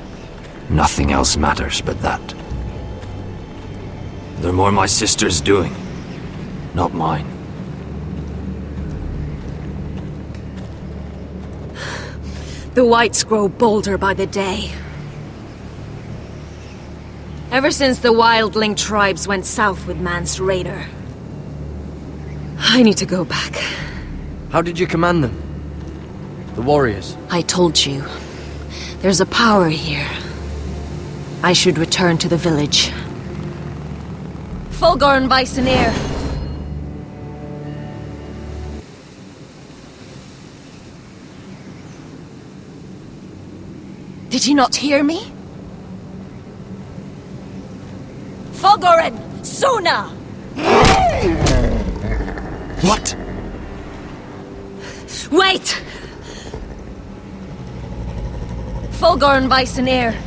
Nothing else matters but that. They're more my sister's doing, not mine. The whites grow bolder by the day. Ever since the wildling tribes went south with Mance Rayder. I need to go back. How did you command them? The warriors? I told you. There's a power here. I should return to the village. Fulgorn Viceneer. Did you not hear me? Fulgorin! Suna! What? Wait! Fulgorn Viceneer.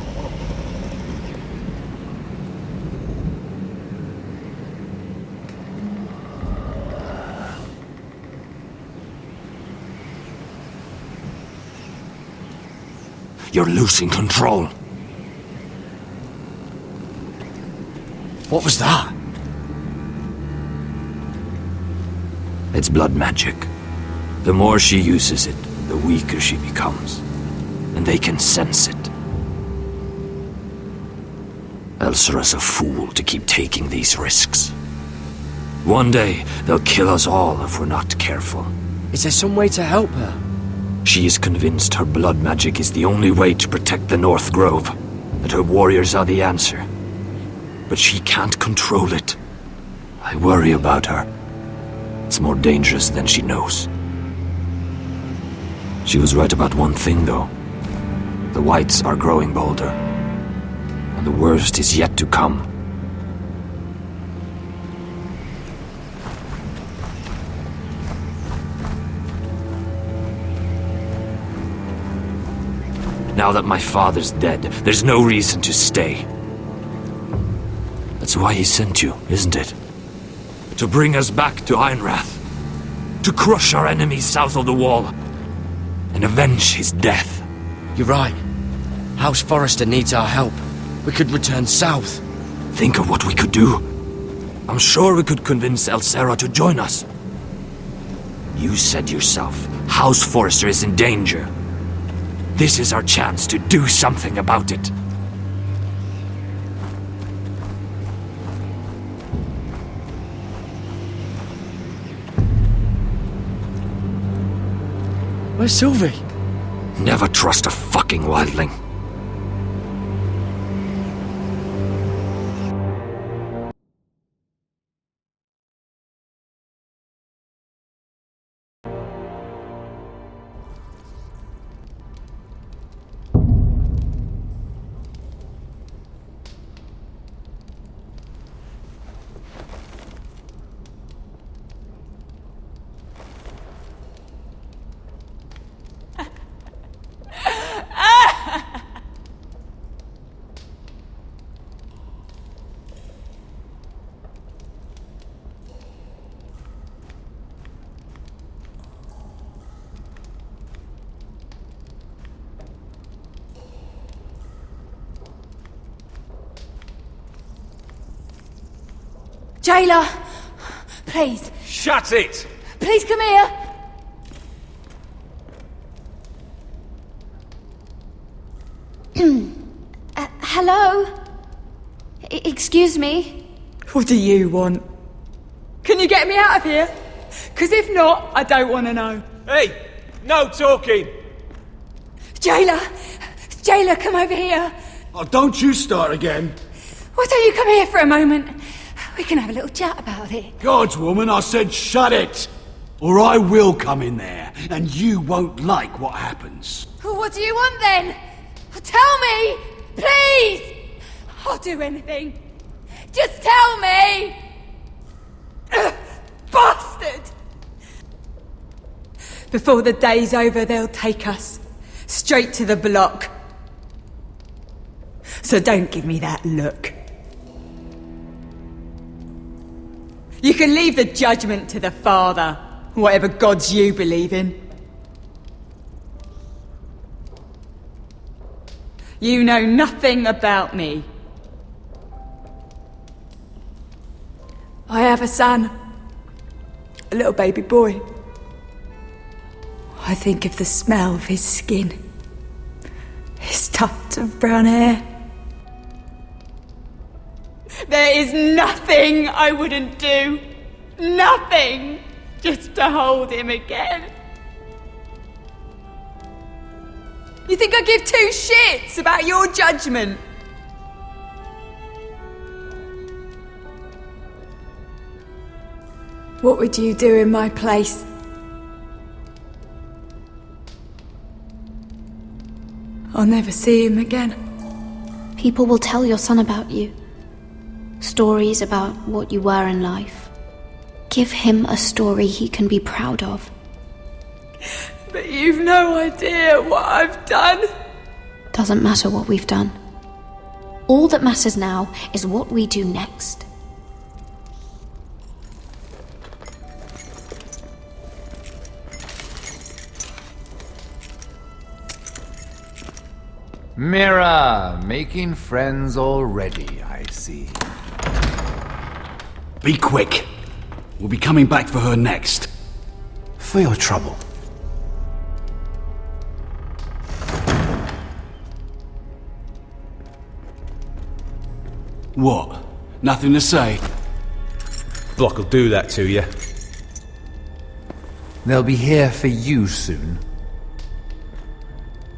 You're losing control. What was that? It's blood magic. The more she uses it, the weaker she becomes. And they can sense it. Elsera's a fool to keep taking these risks. One day, they'll kill us all if we're not careful. Is there some way to help her? She is convinced her blood magic is the only way to protect the North Grove, that her warriors are the answer. But she can't control it. I worry about her. It's more dangerous than she knows. She was right about one thing, though. The whites are growing bolder. And the worst is yet to come. Now that my father's dead, there's no reason to stay. That's why he sent you, isn't it? To bring us back to Ironrath. To crush our enemies south of the Wall. And avenge his death. You're right. House Forrester needs our help. We could return south. Think of what we could do. I'm sure we could convince Elsera to join us. You said yourself, House Forrester is in danger. This is our chance to do something about it. Where's Sylvie? Never trust a fucking wildling. Jailer! Please. Shut it! Please come here! Hello? Excuse me? What do you want? Can you get me out of here? Because if not, I don't want to know. Hey! No talking! Jailer! Jailer, come over here! Oh, don't you start again. Why don't you come here for a moment? We can have a little chat about it. Gods, woman, I said shut it! or I will come in there, and you won't like what happens. What do you want then? Tell me! Please! I'll do anything. Just tell me! Bastard! Before the day's over, they'll take us straight to the block. So don't give me that look. You can leave the judgment to the Father, whatever gods you believe in. You know nothing about me. I have a son, a little baby boy. I think of the smell of his skin, his tuft of brown hair. There is nothing I wouldn't do. Nothing! Just to hold him again. You think I give two shits about your judgment? What would you do in my place? I'll never see him again. People will tell your son about you. Stories about what you were in life. Give him a story he can be proud of. But you've no idea what I've done. Doesn't matter what we've done. All that matters now is what we do next. Mira, making friends already, I see. Be quick. We'll be coming back for her next. For your trouble. What? Nothing to say? Block will do that to you. They'll be here for you soon.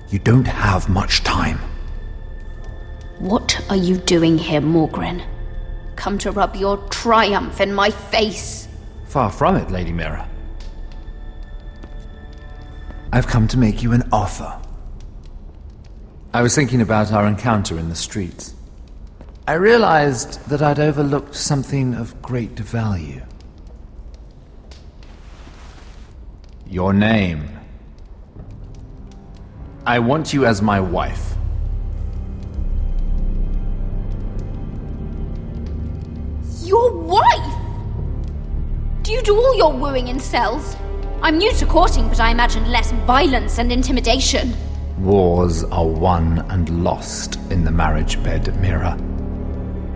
You don't have much time. What are you doing here, Morgren? Come to rub your triumph in my face. Far from it, Lady Mira. I've come to make you an offer. I was thinking about our encounter in the streets. I realized that I'd overlooked something of great value. Your name. I want you as my wife. Your wife? Do you do all your wooing in cells? I'm new to courting, but I imagine less violence and intimidation. Wars are won and lost in the marriage bed, Mira.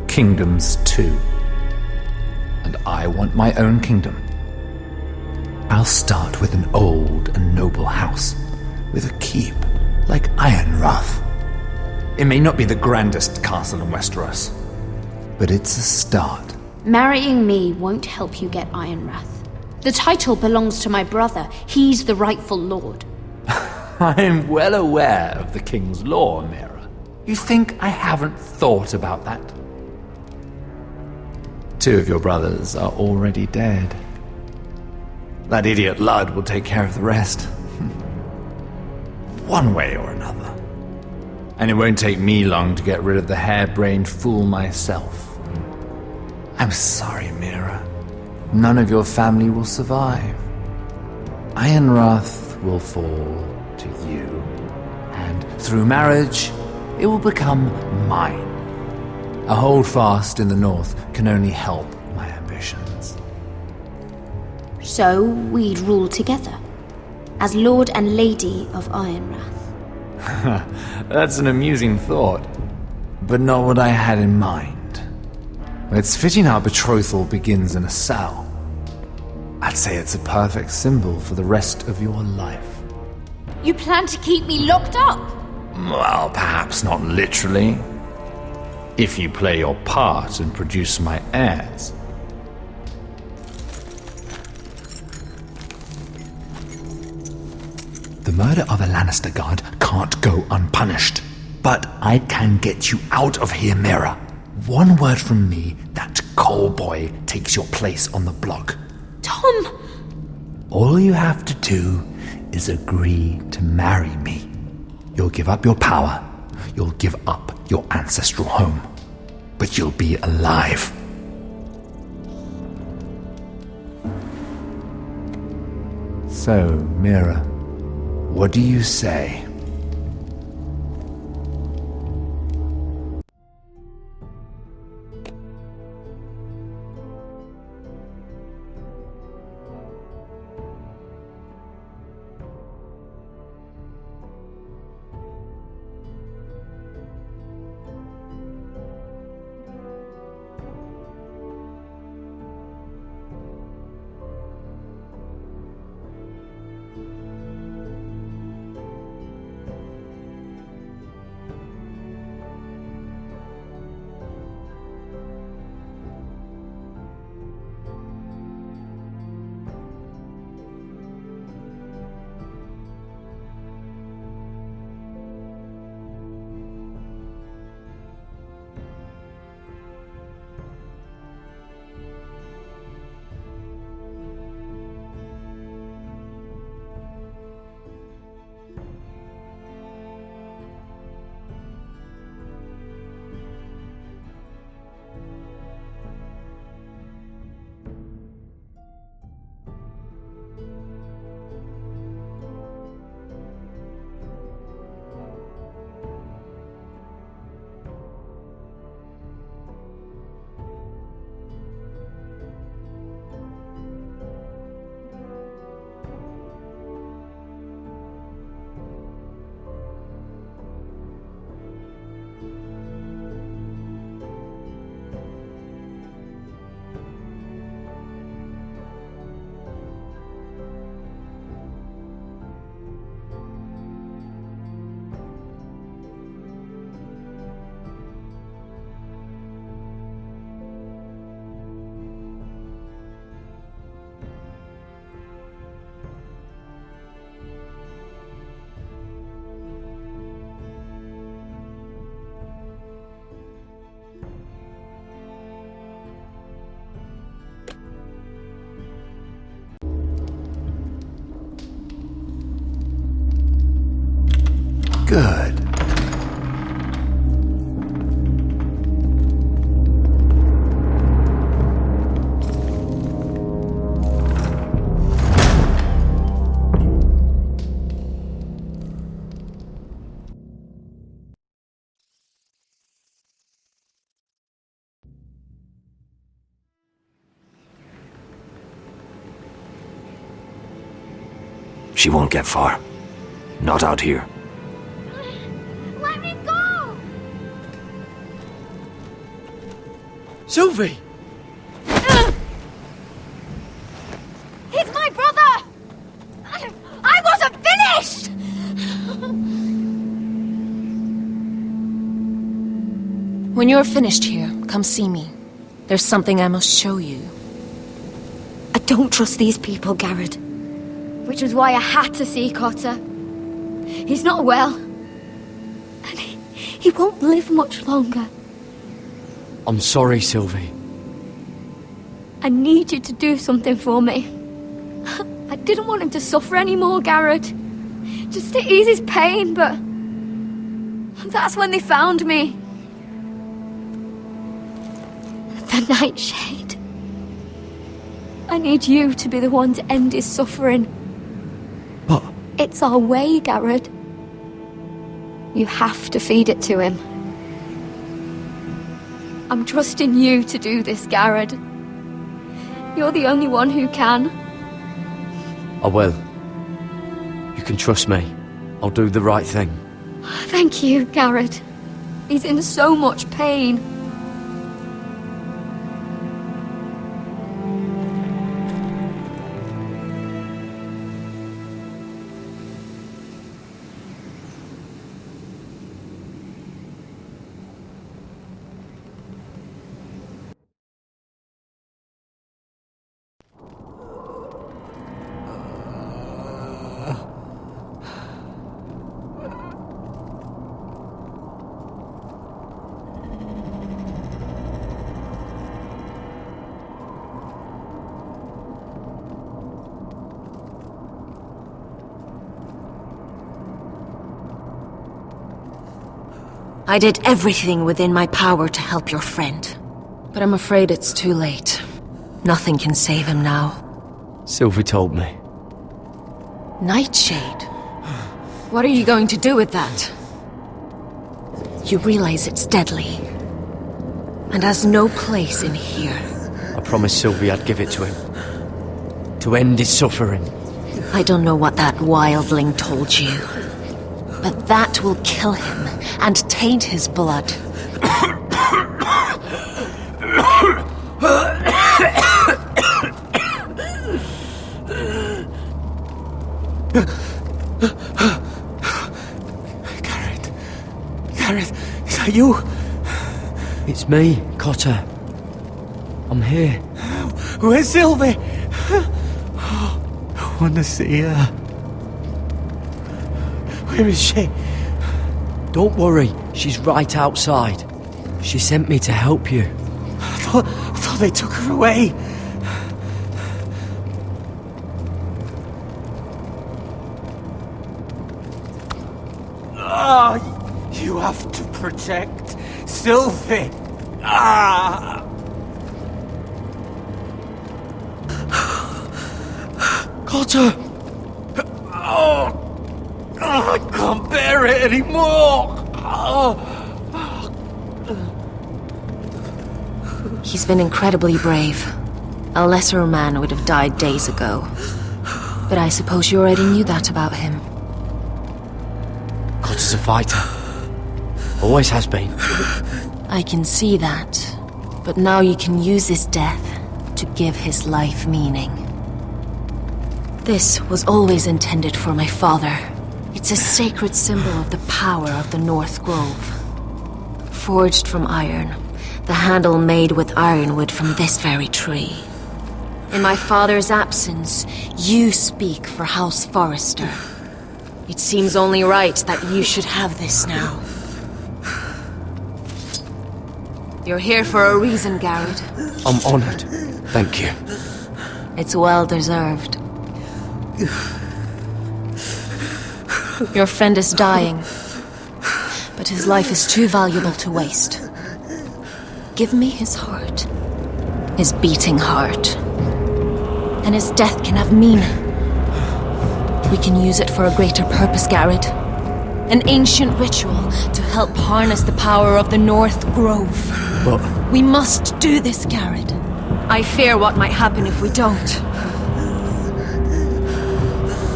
Kingdoms too. And I want my own kingdom. I'll start with an old and noble house, with a keep, like Ironrath. It may not be the grandest castle in Westeros, but it's a start. Marrying me won't help you get Ironrath. The title belongs to my brother. He's the rightful lord. I'm well aware of the king's law, Mira. You think I haven't thought about that? 2 of your brothers are already dead. That idiot Ludd will take care of the rest. One way or another. And it won't take me long to get rid of the harebrained fool myself. I'm sorry, Mira. None of your family will survive. Ironrath will fall to you. And through marriage, it will become mine. A holdfast in the north can only help my ambitions. So we'd rule together, as Lord and Lady of Ironrath. That's an amusing thought, but not what I had in mind. It's fitting our betrothal begins in a cell. I'd say it's a perfect symbol for the rest of your life. You plan to keep me locked up? Well, perhaps not literally. If you play your part and produce my heirs. The murder of a Lannister guard can't go unpunished. But I can get you out of here, Mira. One word from me, that Cole boy takes your place on the block. Tom! All you have to do is agree to marry me. You'll give up your power. You'll give up your ancestral home. But you'll be alive. So, Mira, what do you say? Good. She won't get far. Not out here. Let me go! Sylvie! He's my brother! I wasn't finished! When you're finished here, come see me. There's something I must show you. I don't trust these people, Garrett. Which was why I had to see Cotter. He's not well. And he won't live much longer. I'm sorry, Sylvie. I need you to do something for me. I didn't want him to suffer anymore, Garrett. Just to ease his pain, but... that's when they found me. The Nightshade. I need you to be the one to end his suffering. But... It's our way, Garrett. You have to feed it to him. I'm trusting you to do this, Garrett. You're the only one who can. I will. You can trust me. I'll do the right thing. Thank you, Garrett. He's in so much pain. I did everything within my power to help your friend. But I'm afraid it's too late. Nothing can save him now. Sylvie told me. Nightshade? What are you going to do with that? You realize it's deadly. And has no place in here. I promised Sylvie I'd give it to him. To end his suffering. I don't know what that wildling told you. But that will kill him and taint his blood. Gareth, is that you? It's me, Cotter. I'm here. Where's Sylvie? I want to see her. Where is she? Don't worry, she's right outside. She sent me to help you. I thought they took her away. You have to protect Sylvie. Cotter! I can't bear it anymore. He's been incredibly brave. A lesser man would have died days ago. But I suppose you already knew that about him. Cotter's a fighter. Always has been. I can see that. But now you can use his death to give his life meaning. This was always intended for my father. It's a sacred symbol of the power of the North Grove. Forged from iron, the handle made with ironwood from this very tree. In my father's absence, you speak for House Forrester. It seems only right that you should have this now. You're here for a reason, Garrett. I'm honored. Thank you. It's well deserved. Your friend is dying, but his life is too valuable to waste. Give me his heart, his beating heart, and his death can have meaning. We can use it for a greater purpose, Garrett. An ancient ritual to help harness the power of the North Grove. But we must do this, Garrett. I fear what might happen if we don't.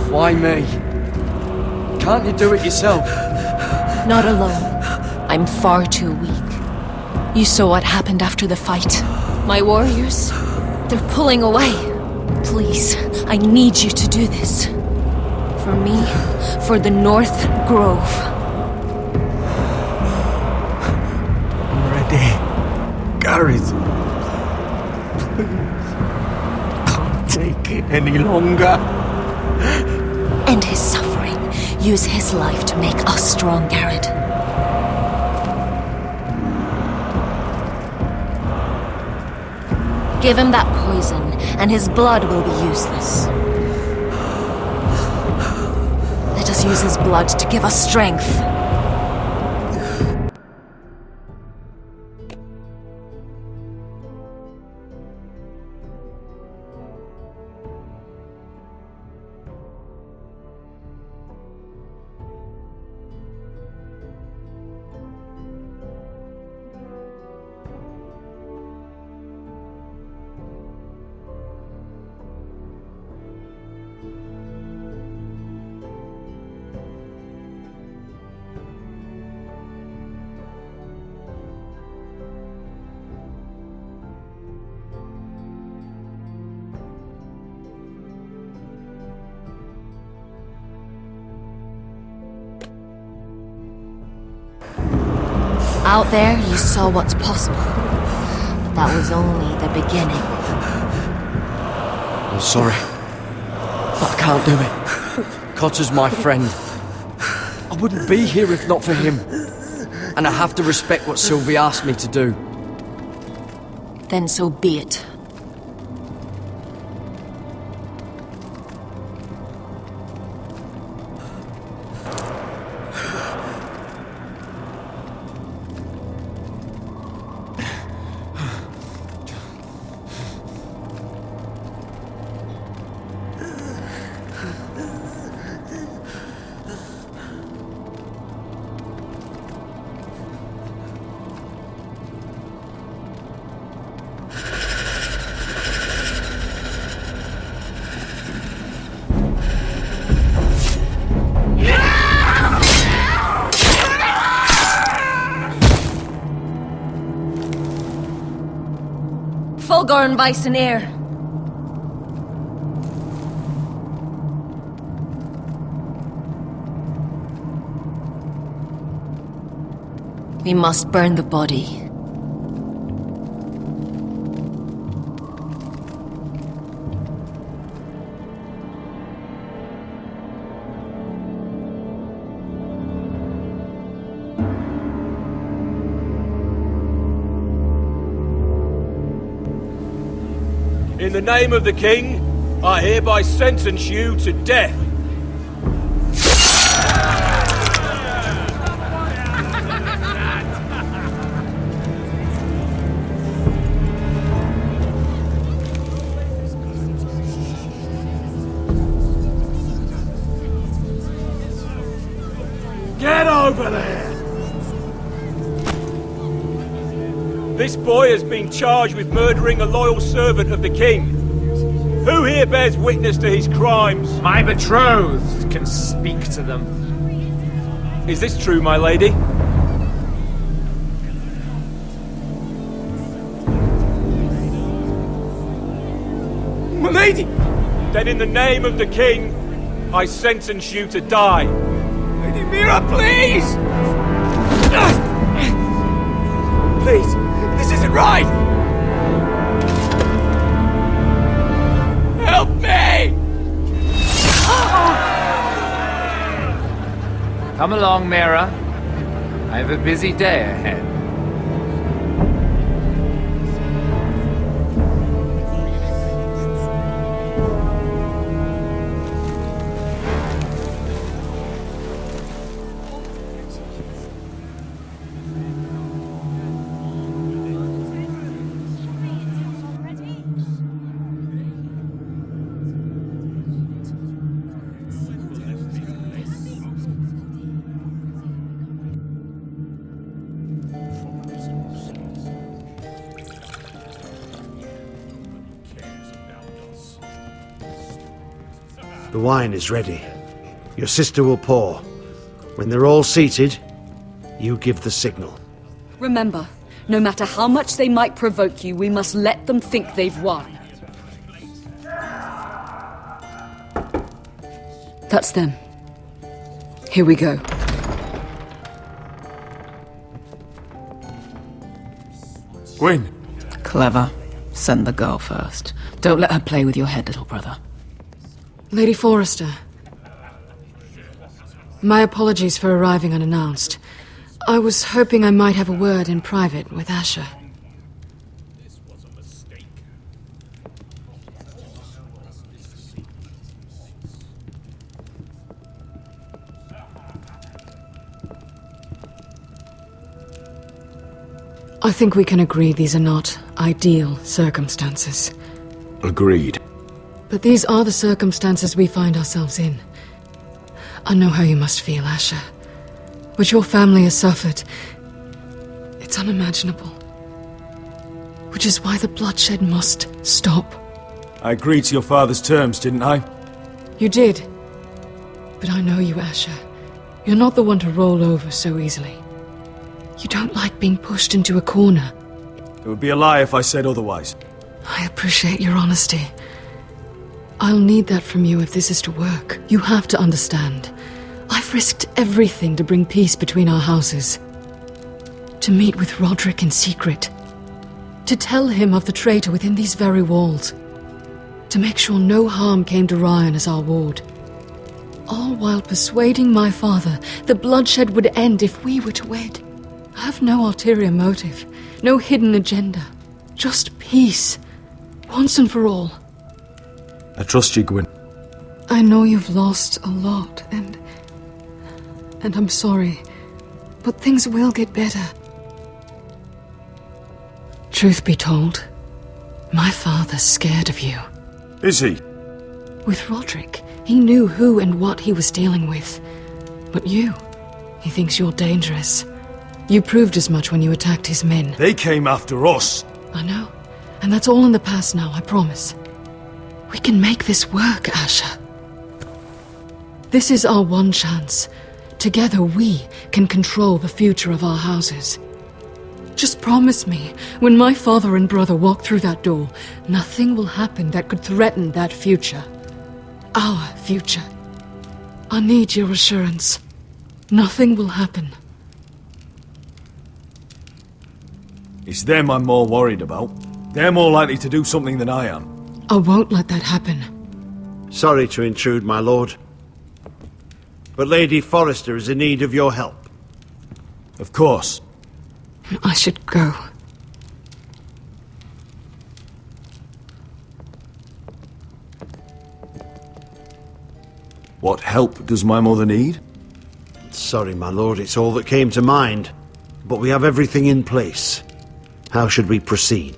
why me? Can't you do it yourself? Not alone. I'm far too weak. You saw what happened after the fight. My warriors, they're pulling away. Please, I need you to do this. For me, for the North Grove. I'm ready. Gareth. Can't take it any longer. End his suffering. Use his life to make us strong, Garrett. Give him that poison, and his blood will be useless. Let us use his blood to give us strength. Out there, you saw what's possible. But that was only the beginning. I'm sorry. But I can't do it. Cotter's my friend. I wouldn't be here if not for him. And I have to respect what Sylvie asked me to do. Then so be it. Gorn Weissenir. We must burn the body. In the name of the king, I hereby sentence you to death. Get over there! This boy has been charged with murdering a loyal servant of the king. Who here bears witness to his crimes? My betrothed can speak to them. Is this true, my lady? My lady! Then in the name of the king, I sentence you to die. Lady Mira, please! Please, this isn't right! Help me! Come along, Mira. I have a busy day ahead. The wine is ready. Your sister will pour. When they're all seated, you give the signal. Remember, no matter how much they might provoke you, we must let them think they've won. That's them. Here we go. Gwyn. Clever. Send the girl first. Don't let her play with your head, little brother. Lady Forrester. My apologies for arriving unannounced. I was hoping I might have a word in private with Asher. I think we can agree these are not ideal circumstances. Agreed. But these are the circumstances we find ourselves in. I know how you must feel, Asher. What your family has suffered, it's unimaginable. Which is why the bloodshed must stop. I agreed to your father's terms, didn't I? You did. But I know you, Asher. You're not the one to roll over so easily. You don't like being pushed into a corner. It would be a lie if I said otherwise. I appreciate your honesty. I'll need that from you if this is to work. You have to understand. I've risked everything to bring peace between our houses. To meet with Roderick in secret. To tell him of the traitor within these very walls. To make sure no harm came to Ryan as our ward. All while persuading my father the bloodshed would end if we were to wed. I have no ulterior motive, no hidden agenda. Just peace, once and for all. I trust you, Gwyn. I know you've lost a lot, and I'm sorry, but things will get better. Truth be told, my father's scared of you. Is he? With Roderick, he knew who and what he was dealing with. But you, he thinks you're dangerous. You proved as much when you attacked his men. They came after us. I know, and that's all in the past now, I promise. We can make this work, Asher. This is our one chance. Together we can control the future of our houses. Just promise me, when my father and brother walk through that door, nothing will happen that could threaten that future. Our future. I need your assurance. Nothing will happen. It's them I'm more worried about. They're more likely to do something than I am. I won't let that happen. Sorry to intrude, my lord. But Lady Forrester is in need of your help. Of course. I should go. What help does my mother need? Sorry, my lord, it's all that came to mind. But we have everything in place. How should we proceed?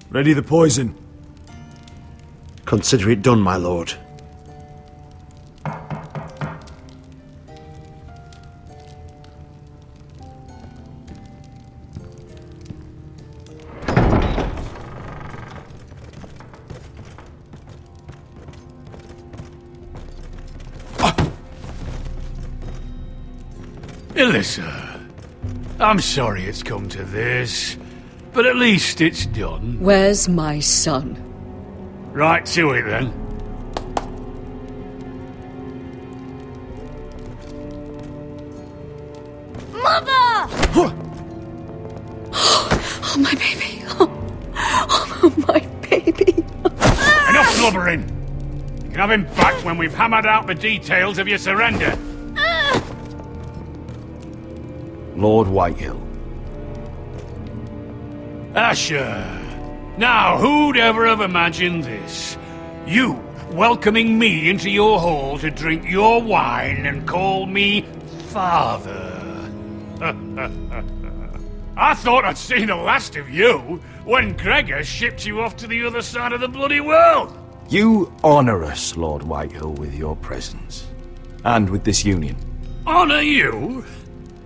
Ready the poison. Consider it done, my lord. Elissa, I'm sorry it's come to this, but at least it's done. Where's my son? Right to it then. Mother! Oh, my baby. Oh, my baby. Enough blubbering! You can have him back when we've hammered out the details of your surrender. Lord Whitehill. Asher. Now, who'd ever have imagined this? You welcoming me into your hall to drink your wine and call me father. I thought I'd seen the last of you when Gregor shipped you off to the other side of the bloody world. You honor us, Lord Whitehill, with your presence. And with this union. Honor you?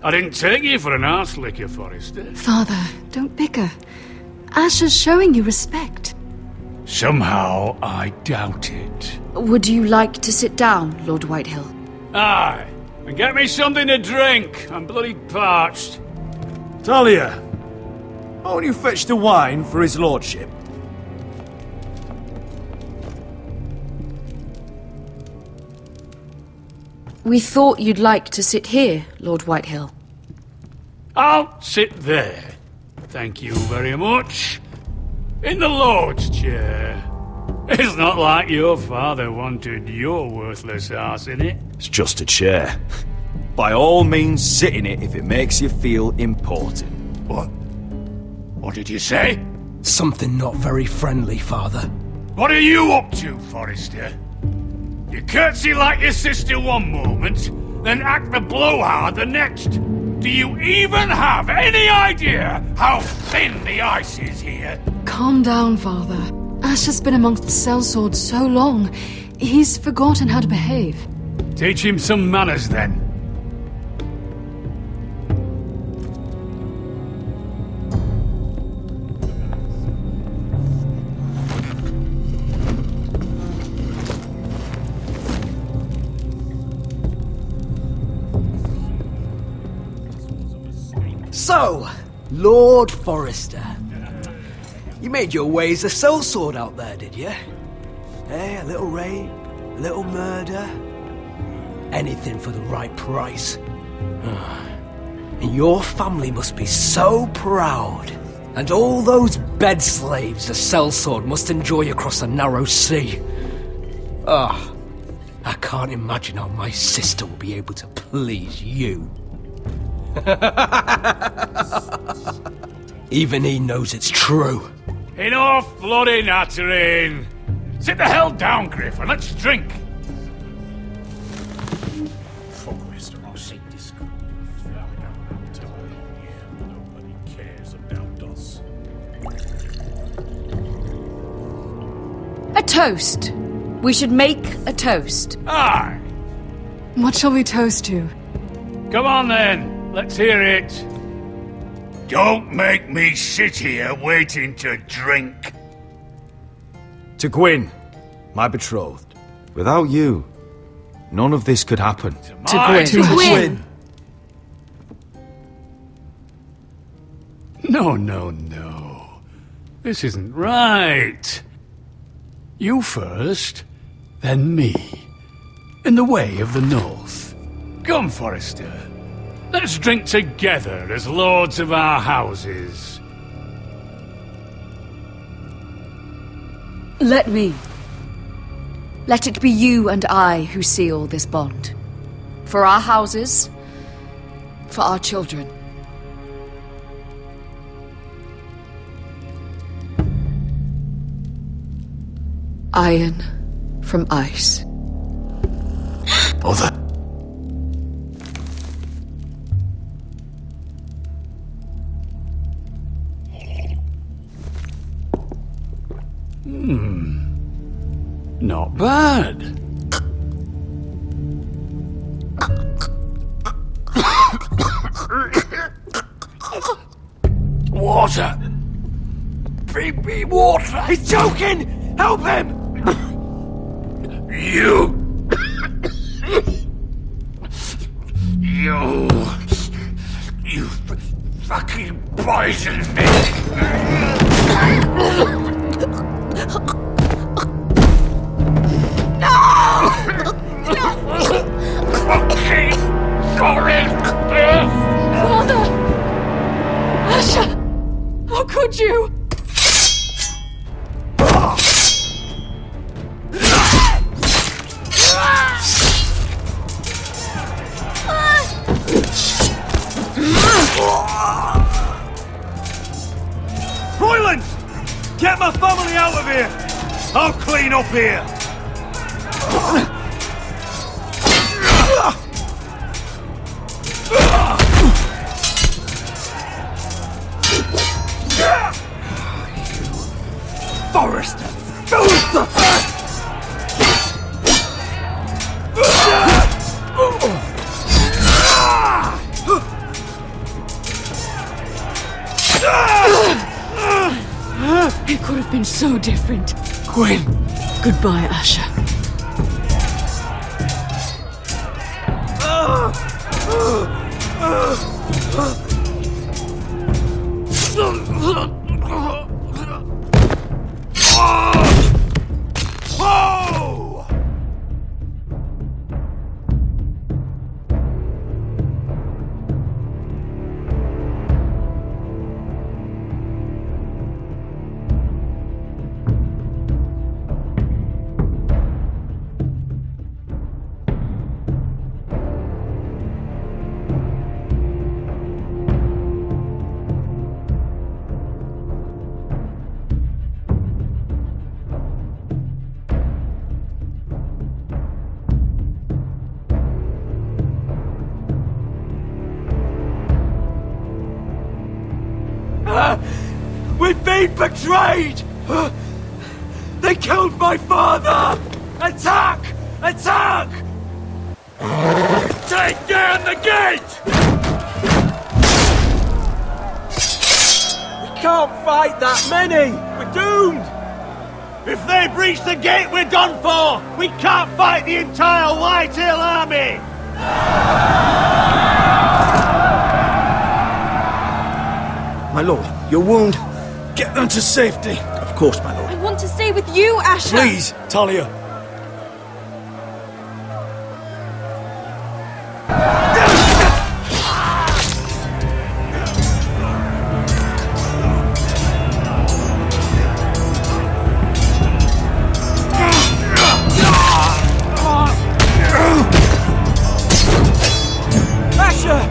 I didn't take you for an arse licker, Forrester. Father, don't bicker. Asher's showing you respect. Somehow I doubt it. Would you like to sit down, Lord Whitehill? Aye, and get me something to drink. I'm bloody parched. Talia, won't you fetch the wine for his lordship? We thought you'd like to sit here, Lord Whitehill. I'll sit there. Thank you very much. In the Lord's chair. It's not like your father wanted your worthless arse in it. It's just a chair. By all means, sit in it if it makes you feel important. What? What did you say? Something not very friendly, Father. What are you up to, Forrester? You curtsy like your sister one moment, then act the blowhard the next. Do you even have any idea how thin the ice is here? Calm down, Father. Asher's been amongst sellswords so long, he's forgotten how to behave. Teach him some manners, then. So, Lord Forrester, you made your way as a sellsword out there, did you? Eh, a little rape, a little murder, anything for the right price. And your family must be so proud. And all those bed slaves a sellsword must enjoy across the narrow sea. Ah, I can't imagine how my sister will be able to please you. Even he knows it's true. Enough bloody nattering! Sit the hell down, Griff, and let's drink! toast. We should make a toast. Aye. What shall we toast to? Come on then, let's hear it. Don't make me sit here waiting to drink. To Gwyn, my betrothed. Without you, none of this could happen. To Gwyn. No. This isn't right. You first, then me. In the way of the North. Come, Forrester. Let's drink together as lords of our houses. Let me. Let it be you and I who seal this bond. For our houses, for our children. Iron from ice. Mother. Not bad. Water. Bring me water. He's choking! Help him! You fucking poisoned me! Fucking Forrester! Father! Asher! How could you? Royland! Get my family out of here! I'll clean up here! Forrester! Filth! It could have been so different. Gwyn! Goodbye, Asher. We've been betrayed! They killed my father! Attack! Attack! Take down the gate! We can't fight that many! We're doomed! If they breach the gate, we're done for! We can't fight the entire Whitehill army! My lord, your wound. Get them to safety. Of course, my lord. I want to stay with you, Asher! Please, Talia. Asher!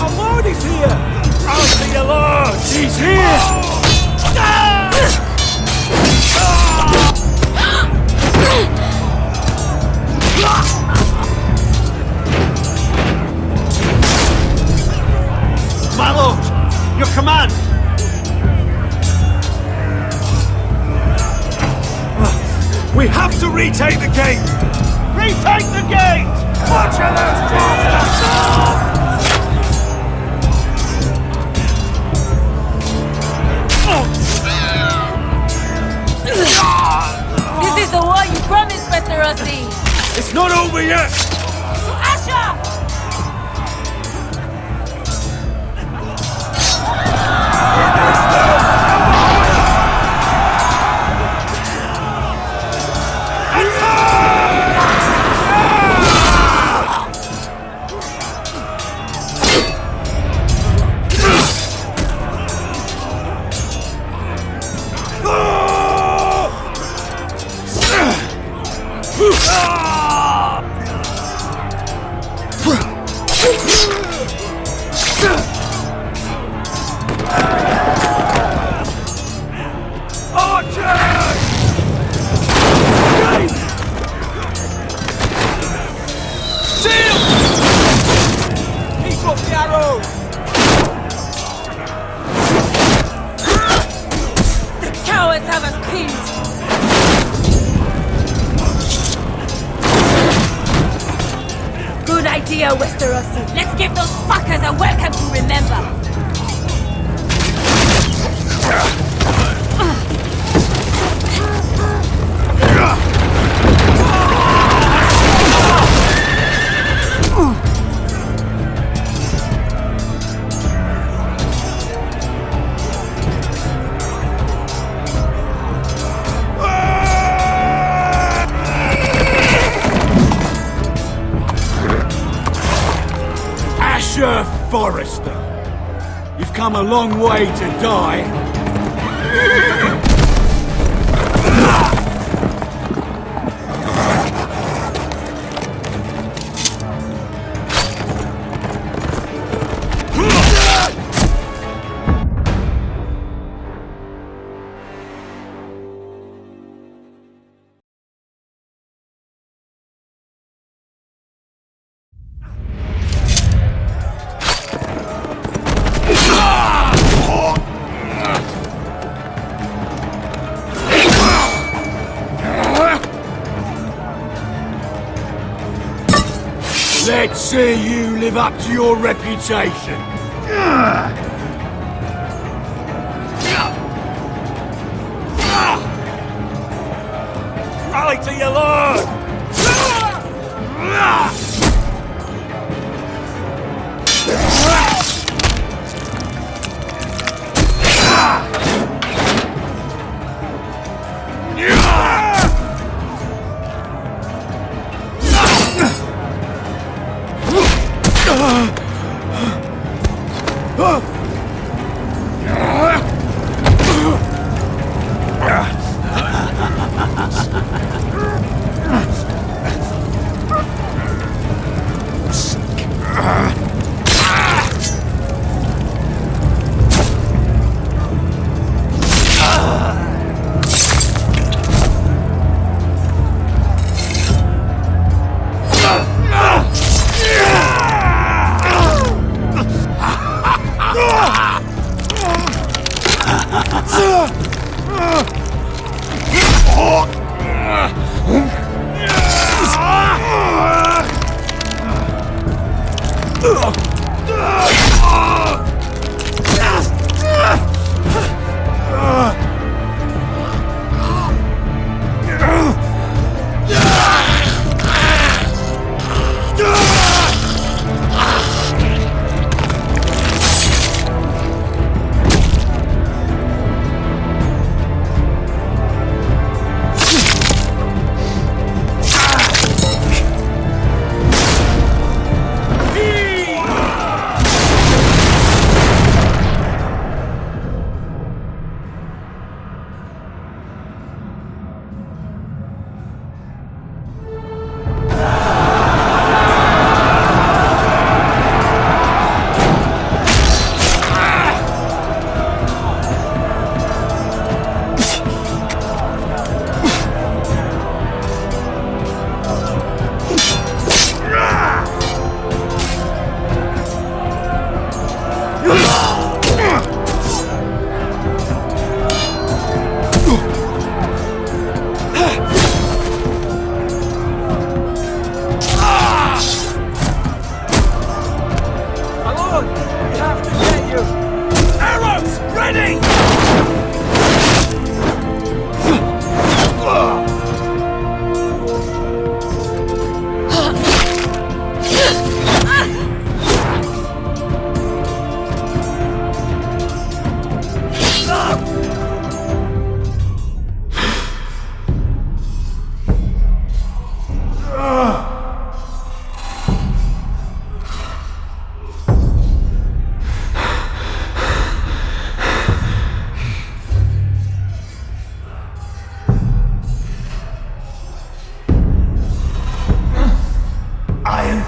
Our lord is here! I'll see your lord! He's here! Retake the gate! Retake the gate! Butcher those bastards! This is the war you promised, Westerosi! It's not over yet! Asha! Westerosi. Let's give those fuckers a welcome to remember. Asher Forrester, you've come a long way to die. Let's see you live up to your reputation. Rally to your lord!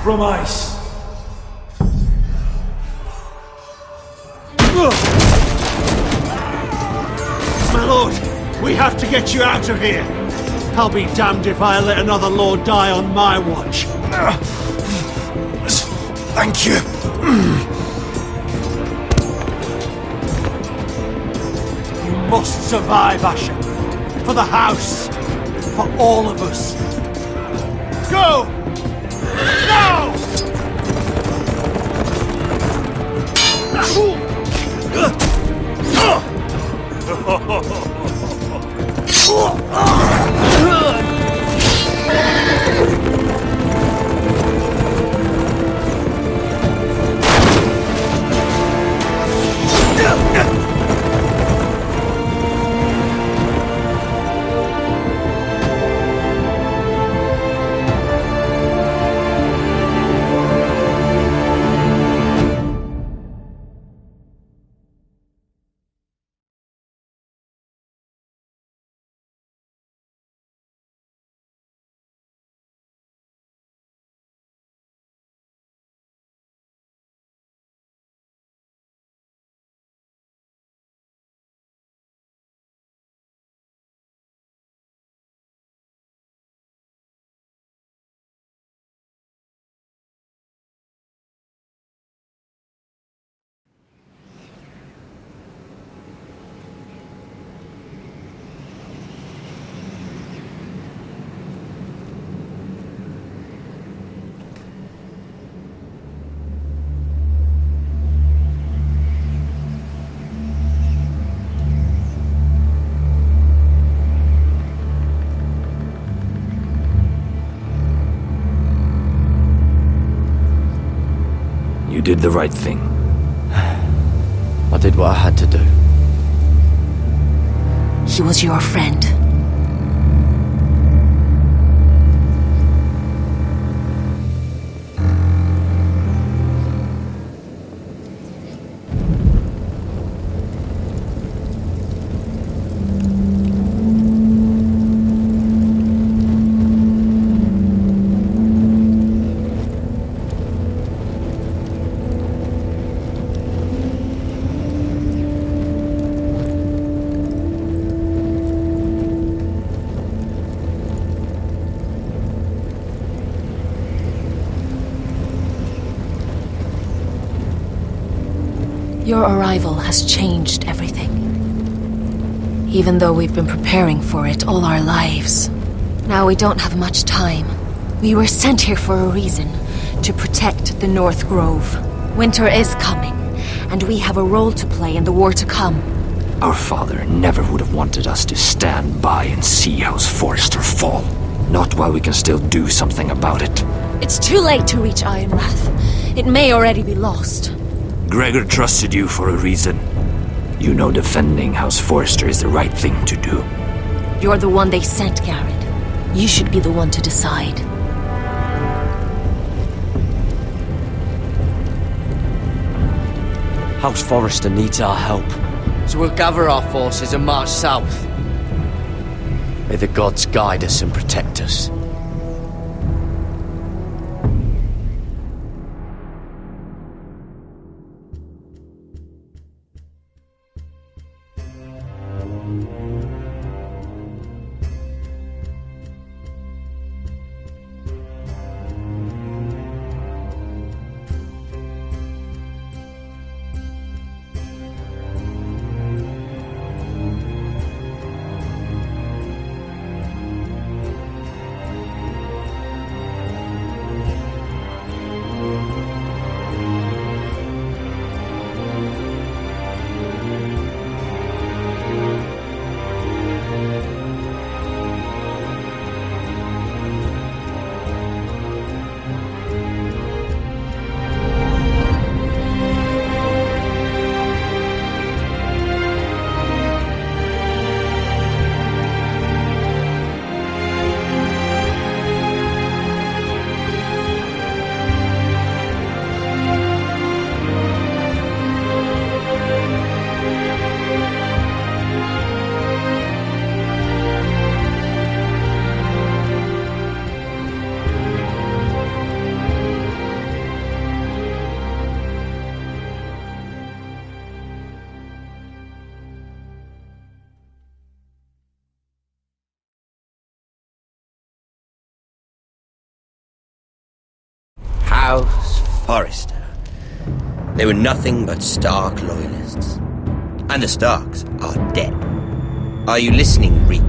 from ice. My lord, we have to get you out of here. I'll be damned if I let another lord die on my watch. Thank you. You must survive, Asher. For the house. For all of us. Go! Now! You did the right thing. I did what I had to do. He was your friend. Your arrival has changed everything. Even though we've been preparing for it all our lives. Now we don't have much time. We were sent here for a reason. To protect the North Grove. Winter is coming, and we have a role to play in the war to come. Our father never would have wanted us to stand by and see House Forrester fall. Not while we can still do something about it. It's too late to reach Ironrath. It may already be lost. Gregor trusted you for a reason. You know defending House Forrester is the right thing to do. You're the one they sent, Garrett. You should be the one to decide. House Forrester needs our help. So we'll gather our forces and march south. May the gods guide us and protect us. House Forrester. They were nothing but Stark loyalists. And the Starks are dead. Are you listening, Reek?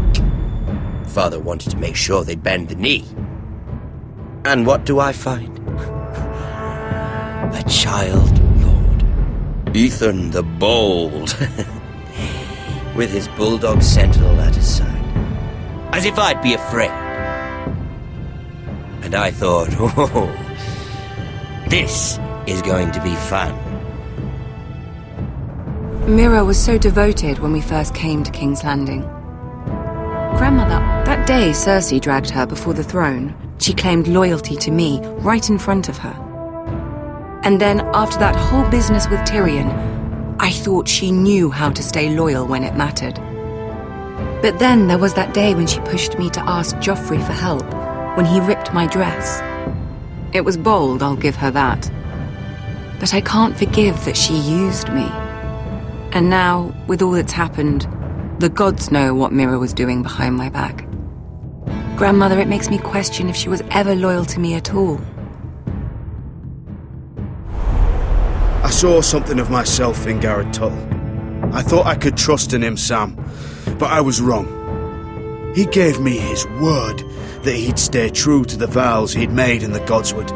Father wanted to make sure they'd bend the knee. And what do I find? A child lord. Ethan the Bold. With his bulldog sentinel at his side. As if I'd be afraid. And I thought, oh, this is going to be fun. Mira was so devoted when we first came to King's Landing. Grandmother, that day Cersei dragged her before the throne, she claimed loyalty to me right in front of her. And then, after that whole business with Tyrion, I thought she knew how to stay loyal when it mattered. But then there was that day when she pushed me to ask Joffrey for help, when he ripped my dress. It was bold, I'll give her that. But I can't forgive that she used me. And now, with all that's happened, the gods know what Mira was doing behind my back. Grandmother, it makes me question if she was ever loyal to me at all. I saw something of myself in Garrett Tuttle. I thought I could trust in him, Sam, but I was wrong. He gave me his word that he'd stay true to the vows he'd made in the Godswood.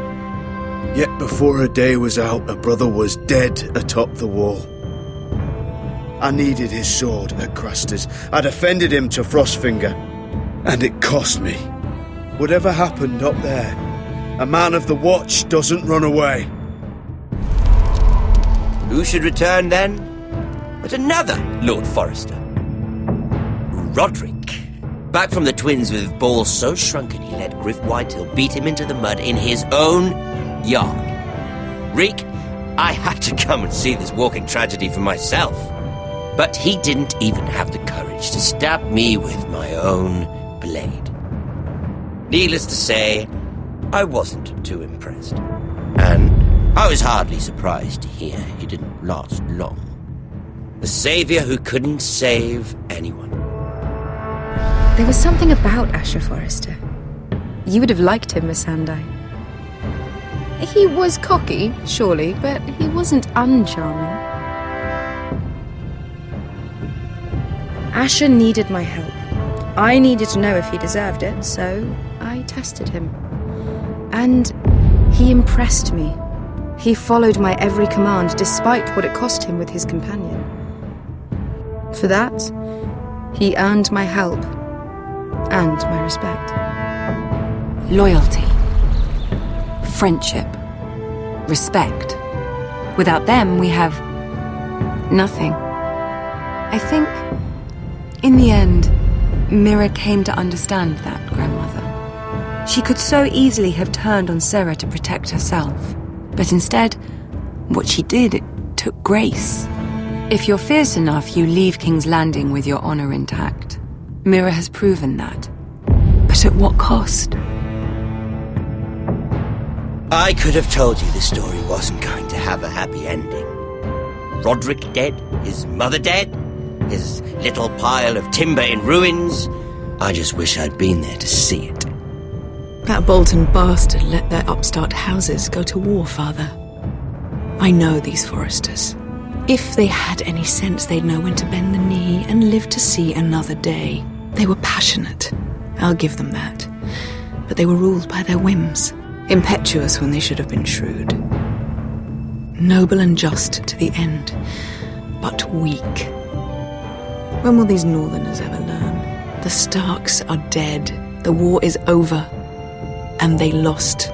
Yet before a day was out, a brother was dead atop the wall. I needed his sword at Craster's. I defended him to Frostfinger, and it cost me. Whatever happened up there, a man of the Watch doesn't run away. Who should return then? But another Lord Forrester. Roderick. Back from the Twins with balls so shrunken he let Griff Whitehill beat him into the mud in his own yard. Reek, I had to come and see this walking tragedy for myself. But he didn't even have the courage to stab me with my own blade. Needless to say, I wasn't too impressed. And I was hardly surprised to hear he didn't last long. A savior who couldn't save anyone. There was something about Asher Forrester. You would have liked him, Miss Sandai. He was cocky, surely, but he wasn't uncharming. Asher needed my help. I needed to know if he deserved it, so I tested him. And he impressed me. He followed my every command, despite what it cost him with his companion. For that, he earned my help and my respect. Loyalty. Friendship. Respect. Without them, we have nothing. I think, in the end, Mira came to understand that, Grandmother. She could so easily have turned on Sarah to protect herself. But instead, what she did, it took grace. If you're fierce enough, you leave King's Landing with your honor intact. Mira has proven that. But at what cost? I could have told you this story wasn't going to have a happy ending. Roderick dead, his mother dead, his little pile of timber in ruins. I just wish I'd been there to see it. That Bolton bastard let their upstart houses go to war, Father. I know these Forresters. If they had any sense, they'd know when to bend the knee and live to see another day. They were passionate, I'll give them that. But they were ruled by their whims. Impetuous when they should have been shrewd. Noble and just to the end, but weak. When will these Northerners ever learn? The Starks are dead. The war is over. And they lost.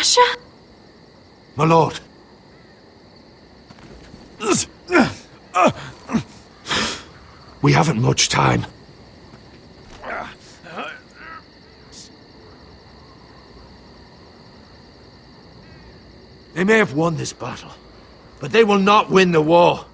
Basher? My lord. We haven't much time. They may have won this battle, but they will not win the war.